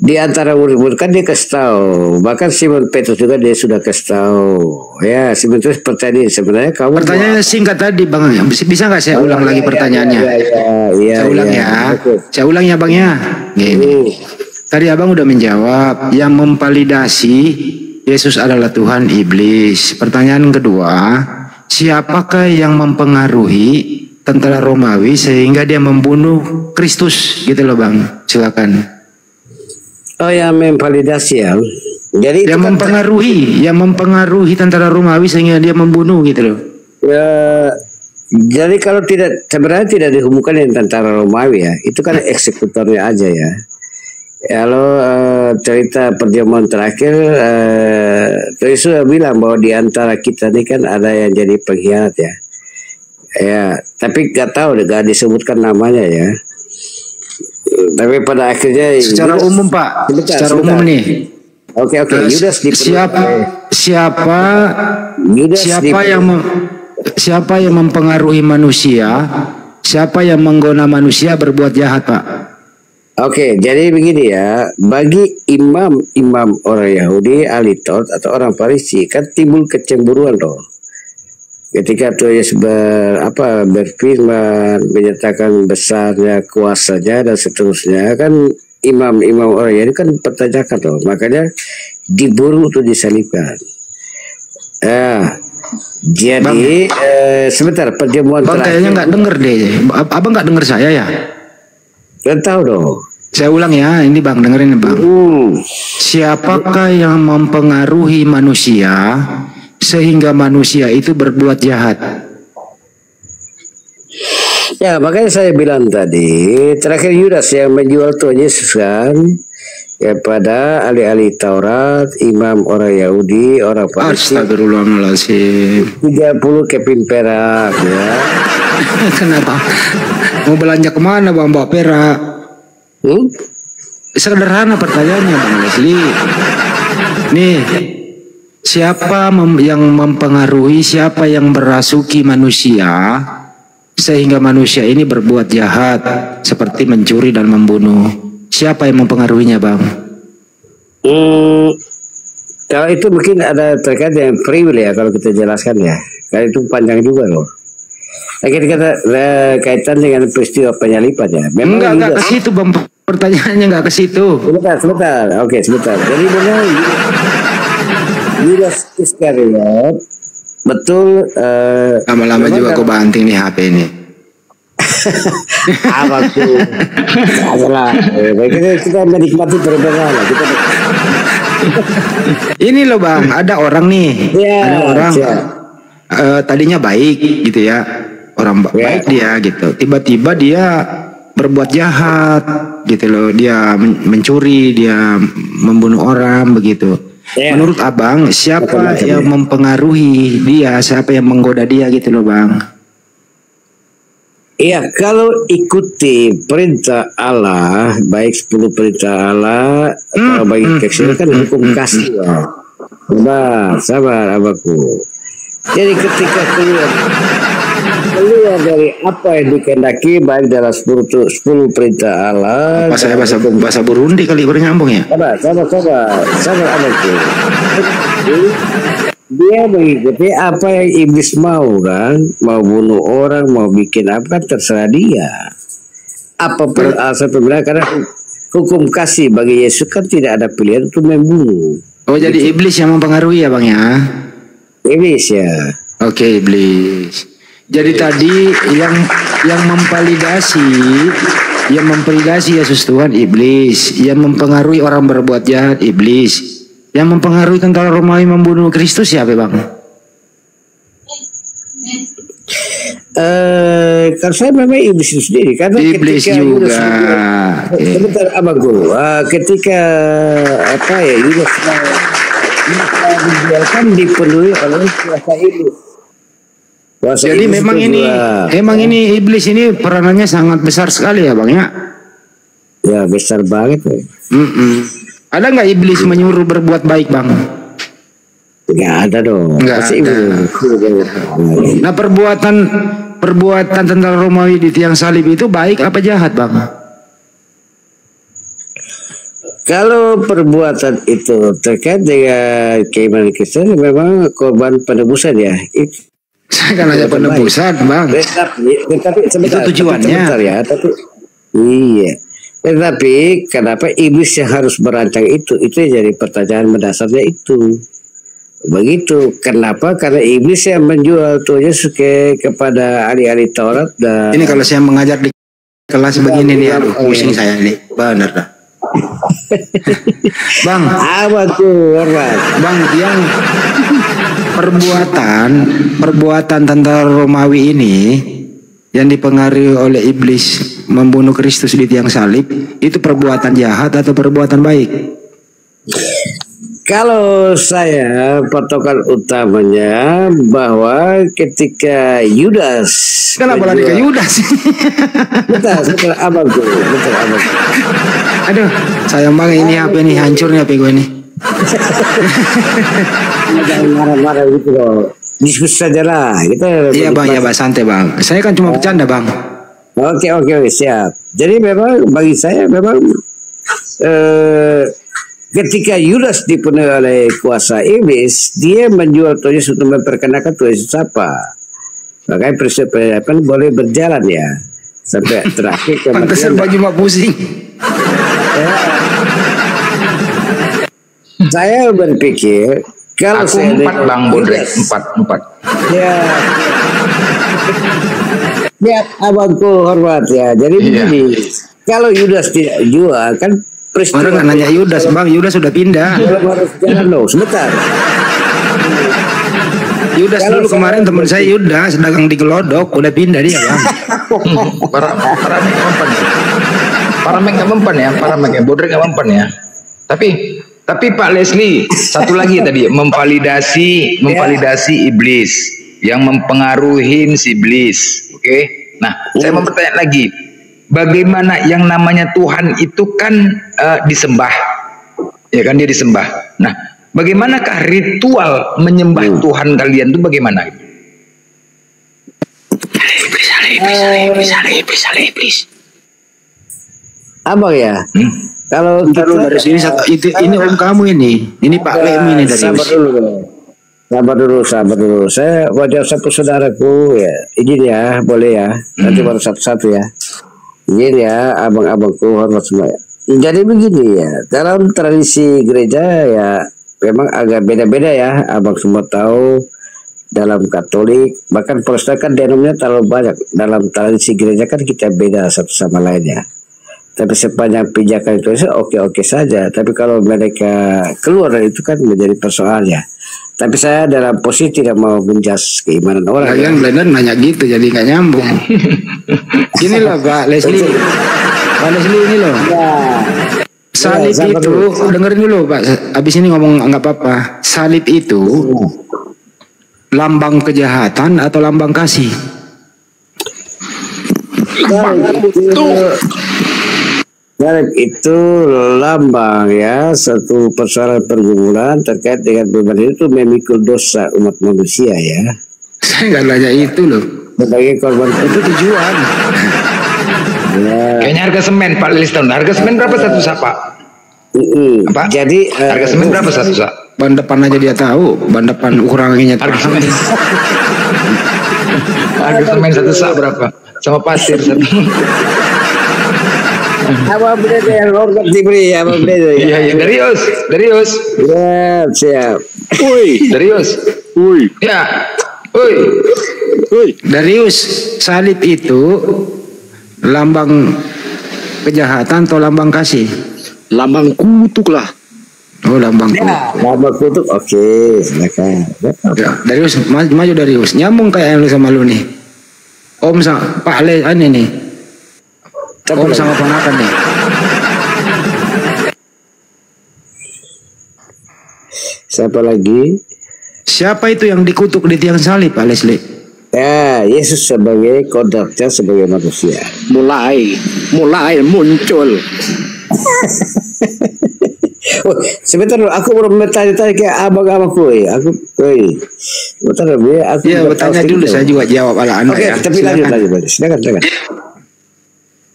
[SPEAKER 2] Di antara murid-murid kan dia kasih tahu, bahkan Simon Petrus juga dia sudah kasih tahu. Ya, Simon Petrus pertanyaan sebenarnya kamu.
[SPEAKER 8] Pertanyaannya singkat tadi, Bang. Bisa nggak saya ulang lagi pertanyaannya? Saya ulang ya. Saya ulang ya, Bang ya. Gini. Tadi Abang udah menjawab, yang memvalidasi Yesus adalah Tuhan, iblis. Pertanyaan kedua, siapakah yang mempengaruhi tentara Romawi sehingga dia membunuh Kristus gitu loh, Bang? Silakan.
[SPEAKER 2] Yang memvalidasi ya. Jadi
[SPEAKER 8] yang mempengaruhi tentara Romawi sehingga dia membunuh gitu loh.
[SPEAKER 2] Jadi kalau sebenarnya tidak dihubungkan dengan tentara Romawi ya, itu kan eksekutornya aja ya. Kalau cerita perjamuan terakhir, Yesus sudah bilang bahwa di antara kita ini kan ada yang jadi pengkhianat ya. Ya, tapi nggak tahu, nggak disebutkan namanya ya. Tapi pada akhirnya
[SPEAKER 8] secara umum, Pak, secara umum nih.
[SPEAKER 2] Oke. Yudas
[SPEAKER 8] siapa yang mempengaruhi manusia? Siapa yang menggoda manusia berbuat jahat, Pak?
[SPEAKER 2] Oke, jadi begini ya. Bagi imam orang Yahudi, ahli Taurat atau orang Farisi kan timbul kecemburuan loh. Ketika Tuhan Yesus berfirman, menyatakan besarnya kuasanya dan seterusnya, kan imam orang ini kan pertanyakan loh, makanya diburu untuk disalibkan. Jadi sebentar perjamuan
[SPEAKER 8] Bang, kayaknya nggak denger deh. Abang nggak denger saya ya?
[SPEAKER 2] Nggak tahu dong.
[SPEAKER 8] Saya ulang ya, ini Bang, dengerin Bang. Siapakah yang mempengaruhi manusia sehingga manusia itu berbuat jahat?
[SPEAKER 2] Ya, makanya saya bilang tadi, terakhir Yudas yang menjual Tuhan Yesus kan kepada ahli-ahli Taurat, imam orang Yahudi, orang Farisi.
[SPEAKER 8] Astagfirullahaladzim.
[SPEAKER 2] 30 keping perak ya.
[SPEAKER 8] Kenapa? Mau belanja kemana Bang, bawa perak? Sederhana pertanyaannya Bang Leslie. Nih, yang mempengaruhi, siapa yang merasuki manusia sehingga manusia ini berbuat jahat seperti mencuri dan membunuh? Siapa yang mempengaruhinya, Bang?
[SPEAKER 2] Kalau itu mungkin ada terkait dengan free will ya, kalau kita jelaskan ya. Karena itu panjang juga loh. Kita kaitan dengan peristiwa penyalipan ya. Memang
[SPEAKER 8] enggak ke situ, Bang. Pertanyaannya enggak ke situ.
[SPEAKER 2] Sebentar. Oke, sebentar. Jadi memang Yudas Iskariot betul.
[SPEAKER 8] Lama-lama juga aku banting nih HP ini.
[SPEAKER 2] Apa tuh? Salah. Kita menikmati perbedaan.
[SPEAKER 8] Ini loh, Bang, ada orang nih. Ada orang tadinya baik gitu ya. Orang baik dia gitu. Tiba-tiba dia berbuat jahat gitu loh. Dia mencuri, dia membunuh orang begitu. Menurut Abang, siapa yang mempengaruhi dia? Siapa yang menggoda dia gitu loh, Bang?
[SPEAKER 2] Iya, kalau ikuti perintah Allah, baik 10 perintah Allah, atau bagi kecil kan hukum kasih ya. Sabar abangku. Jadi ketika keluar dari apa yang dikehendaki, baik dalam 10 perintah Allah.
[SPEAKER 8] Saya bahasa Burundi kali bernyambung ya.
[SPEAKER 2] Sabar abangku. Dia mengikuti apa yang iblis mau kan, mau bunuh orang, mau bikin apa, terserah dia. Apapun alasan pembelaan, karena hukum kasih bagi Yesus kan tidak ada pilihan untuk membunuh.
[SPEAKER 8] Oh, jadi iblis yang mempengaruhi ya, Bang ya?
[SPEAKER 2] Iblis ya.
[SPEAKER 8] Oke, iblis. Jadi tadi yang memvalidasi Yesus Tuhan iblis, yang mempengaruhi orang berbuat jahat iblis. Yang mempengaruhi tentara Romawi membunuh Kristus siapa, Bang?
[SPEAKER 2] Kalau saya memang iblis itu sendiri, karena
[SPEAKER 8] iblis juga.
[SPEAKER 2] Sebentar abangku, ketika Yudas dibiarkan dipenuhi oleh kuasa iblis.
[SPEAKER 8] Jadi memang ini iblis ini peranannya sangat besar sekali ya, Bang ya?
[SPEAKER 2] Ya besar banget.
[SPEAKER 8] Ada nggak iblis menyuruh berbuat baik, Bang?
[SPEAKER 2] Nggak ada dong.
[SPEAKER 8] Nggak ada. Nah, perbuatan tentara Romawi di tiang salib itu baik apa jahat, Bang?
[SPEAKER 2] Kalau perbuatan itu terkait dengan keimanan Kristen, memang korban penebusan ya.
[SPEAKER 8] Saya kan hanya penebusan, Bang.
[SPEAKER 2] Tetapi
[SPEAKER 8] itu tujuannya.
[SPEAKER 2] Iya. Tetapi kenapa iblis yang harus merancang itu? Itu jadi pertanyaan mendasarnya itu. Begitu. Kenapa? Karena iblis yang menjual Tuhan Yesus kepada ahli-ahli Taurat. Dan
[SPEAKER 8] ini kalau saya mengajar di kelas begini nih, pusing saya nih. Benar dah. Bang,
[SPEAKER 2] apa tuh,
[SPEAKER 8] Bang, yang perbuatan tentara Romawi ini yang dipengaruhi oleh iblis membunuh Kristus di tiang salib, itu perbuatan jahat atau perbuatan baik?
[SPEAKER 2] Kalau saya patokan utamanya bahwa ketika Yudas,
[SPEAKER 8] kenapa lari ke Yudas?
[SPEAKER 2] Betul abang.
[SPEAKER 8] Aduh, sayang banget ini HP nih, hancur nih HP gue nih.
[SPEAKER 2] Jangan marah-marah gitu loh. Diskusi saja lah.
[SPEAKER 8] Iya Bang, ya Bang, santai Bang. Saya kan cuma bercanda Bang.
[SPEAKER 2] Oke, siap. Jadi memang bagi saya memang ketika Yudas dipenuhi oleh kuasa iblis, dia menjual Tuhan Yesus untuk memperkenalkan Tuhan Yesus apa. Makanya persiapan boleh berjalan ya sampai terakhir kematian.
[SPEAKER 8] Pantesan bagi mak pusing.
[SPEAKER 2] Saya berpikir kalau
[SPEAKER 4] aku
[SPEAKER 2] saya
[SPEAKER 4] 4 Bang Bodrek, 4.
[SPEAKER 2] Ya, abangku hormat ya. Jadi begini, kalau Yudas tidak jual kan peristiwa.
[SPEAKER 8] Orang nanya Yudas, Bang, Yudas sudah pindah.
[SPEAKER 2] Harus jalan loh, sebentar.
[SPEAKER 8] Yudas dulu kemarin teman saya Yudas dagang di Gelodok, udah pindah dia Bang.
[SPEAKER 4] Paramek nggak mempan ya, Bodrek nggak mempan ya. Tapi Pak Leslie, satu lagi tadi memvalidasi iblis yang mempengaruhi si iblis. Oke. Nah, saya mau bertanya lagi, bagaimana yang namanya Tuhan itu kan disembah, ya kan dia disembah. Nah, bagaimanakah ritual menyembah Tuhan kalian itu bagaimana? Iblis.
[SPEAKER 2] Abang ya, kalau
[SPEAKER 8] dari sini ini om kamu ini Pak Lemi ini dari
[SPEAKER 2] sabar dulu. Saya wajah satu saudaraku ya, izin ya, boleh ya, nanti baru satu-satu ya. Izin ya, abang-abangku hormat semua. Jadi begini ya, dalam tradisi gereja ya memang agak beda-beda ya, abang semua tahu. Dalam Katolik, bahkan Protestan kan denominasinya terlalu banyak. Dalam tradisi gereja kan kita beda satu sama lainnya. Tapi sepanjang pijakan itu oke-oke saja. Tapi kalau mereka keluar dari itu kan menjadi persoalannya. Tapi saya dalam posisi tidak mau menjas keimanan orang.
[SPEAKER 8] Yang Blender nanya gitu, jadi nggak nyambung. Ini loh Pak Leslie. Pak Leslie ini loh. Salib itu, dengerin dulu Pak. Abis ini ngomong nggak apa-apa. Salib itu lambang kejahatan atau lambang kasih?
[SPEAKER 2] Salib itu lambang ya, satu persoalan pergumulan terkait dengan beban itu memikul dosa umat manusia ya.
[SPEAKER 8] Saya nggak nanya itu loh.
[SPEAKER 2] Sebagai korban
[SPEAKER 8] itu tujuan.
[SPEAKER 4] Ya. Kayaknya harga semen Pak Liston. Harga semen berapa satu sak Pak?
[SPEAKER 2] Apa? Jadi
[SPEAKER 4] harga semen berapa satu sak?
[SPEAKER 8] Ban depan aja dia tahu, ban depan ukurannya
[SPEAKER 4] harga semen. Harga semen satu sak berapa? Sama pasir satu.
[SPEAKER 2] Apa bener yang hormat diberi apa bener ya?
[SPEAKER 4] Iya, Darius.
[SPEAKER 2] Ya, siap.
[SPEAKER 4] Darius. Ya.
[SPEAKER 8] Darius, salib itu lambang kejahatan atau lambang kasih?
[SPEAKER 10] Lambang kutuk lah.
[SPEAKER 8] Oh, lambang kutuk.
[SPEAKER 2] Lambang kutuk, oke, silakan.
[SPEAKER 8] Darius, maju Darius. Nyambung kayak lu sama lu nih. Om sama Pak Le, ini nih. Om sama ponakan nih.
[SPEAKER 2] Siapa lagi?
[SPEAKER 8] Siapa itu yang dikutuk di tiang salib, Pak Leslie?
[SPEAKER 2] Ya, Yesus sebagai kodratnya sebagai manusia.
[SPEAKER 10] Mulai muncul.
[SPEAKER 2] Oh, sebentar dulu, aku belum bertanya-tanya ke abang-abangku ya. Bentar dulu ya.
[SPEAKER 8] Iya, bertanya dulu, saya juga jawab ala Anda ya.
[SPEAKER 2] Oke, tapi lanjut. Silakan.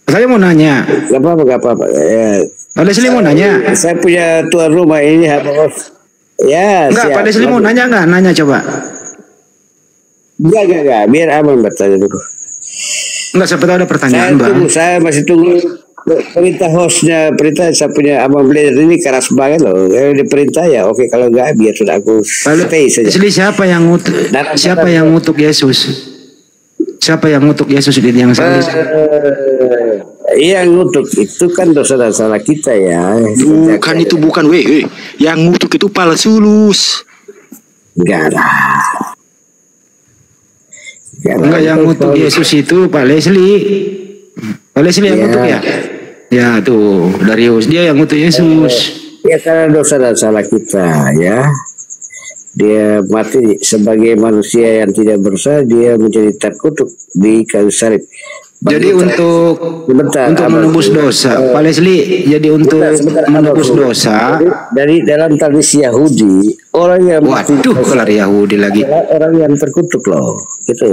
[SPEAKER 8] Saya mau nanya.
[SPEAKER 2] Gak apa-apa. Ya.
[SPEAKER 8] Pak Leslie mau nanya.
[SPEAKER 2] Saya punya tuan rumah ini, ya.
[SPEAKER 8] Enggak, Pak Leslie mau nanya nggak? Nanya coba.
[SPEAKER 2] Enggak. Biar abang bertanya dulu.
[SPEAKER 8] Enggak, siapa tahu ada pertanyaan, Bang.
[SPEAKER 2] Saya masih tunggu. Perintah saya punya abang Blazer ini keras banget loh. Diperintah ya oke, kalau enggak biar sudah aku stay saja.
[SPEAKER 8] Jadi siapa yang ngutuk Yesus? Siapa yang ngutuk Yesus di tiang salib?
[SPEAKER 2] Yang ngutuk itu kan dosa dan salah kita ya.
[SPEAKER 10] Bukan weh. Yang ngutuk itu palsulus.
[SPEAKER 2] Enggak lah.
[SPEAKER 8] Enggak, yang ngutuk Yesus itu Pak Leslie. Pak Leslie yang ngutuk ya? Ya tuh, Darius dia yang ngutuk Yesus.
[SPEAKER 2] Ya karena dosa dan salah kita ya. Dia mati sebagai manusia yang tidak bersalah, dia menjadi terkutuk di kayu salib.
[SPEAKER 8] Jadi untuk menebus dosa, Pak Leslie. Jadi untuk menebus dosa
[SPEAKER 2] dari dalam tradisi Yahudi, orang yang
[SPEAKER 8] kelar Yahudi lagi.
[SPEAKER 2] Orang yang terkutuk loh, gitu.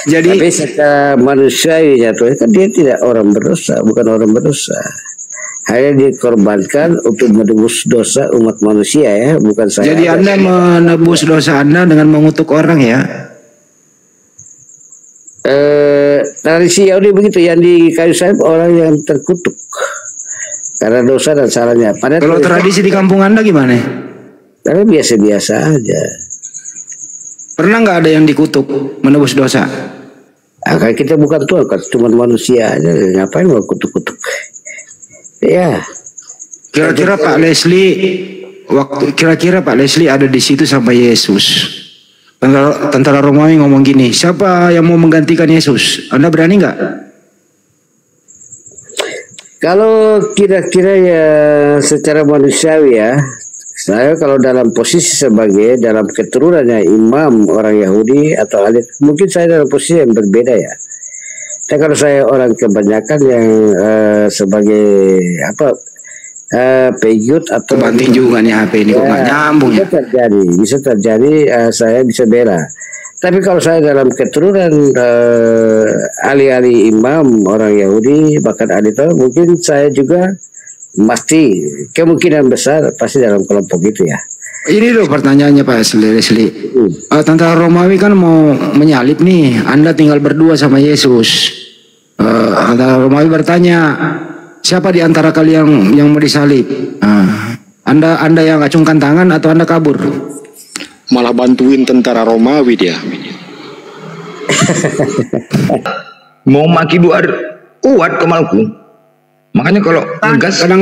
[SPEAKER 8] Jadi
[SPEAKER 2] tapi secara manusiawi kan dia tidak bukan orang berdosa. Hanya dikorbankan untuk menebus dosa umat manusia ya, bukan saya.
[SPEAKER 8] Jadi Anda menebus dosa Anda dengan mengutuk orang ya?
[SPEAKER 2] Tradisi Yahudi begitu, yang di kayu salib orang yang terkutuk karena dosa dan salahnya.
[SPEAKER 8] Kalau tradisi di kampung Anda gimana?
[SPEAKER 2] Karena biasa-biasa aja.
[SPEAKER 8] Pernah nggak ada yang dikutuk menebus dosa?
[SPEAKER 2] Kan kita bukan Tuhan, kan cuma manusia aja. Ngapain mau kutuk-kutuk? Ya.
[SPEAKER 8] Kira-kira Pak Leslie ada di situ sama Yesus. Tentara Romawi ngomong gini, siapa yang mau menggantikan Yesus? Anda berani nggak?
[SPEAKER 2] Kalau kira-kira ya secara manusiawi ya, saya kalau dalam posisi sebagai dalam keturunannya imam orang Yahudi atau alit, mungkin saya dalam posisi yang berbeda ya. Dan kalau saya orang kebanyakan yang sebagai Peyut atau
[SPEAKER 8] banting juga nih HP ini kok nggak nyambung ya.
[SPEAKER 2] Bisa terjadi saya bisa bela. Tapi kalau saya dalam keturunan ahli-ahli imam orang Yahudi bahkan ahli Taurat, mungkin saya juga pasti kemungkinan besar pasti dalam kelompok itu ya.
[SPEAKER 8] Ini loh pertanyaannya Pak Leslie. Tentara Romawi kan mau menyalip nih, Anda tinggal berdua sama Yesus. Tentara Romawi bertanya, siapa di antara kalian yang mau disalib? Anda yang acungkan tangan atau Anda kabur?
[SPEAKER 10] Malah bantuin tentara Romawi dia.
[SPEAKER 4] Mau maki luar kuat kemalku. Makanya kalau gas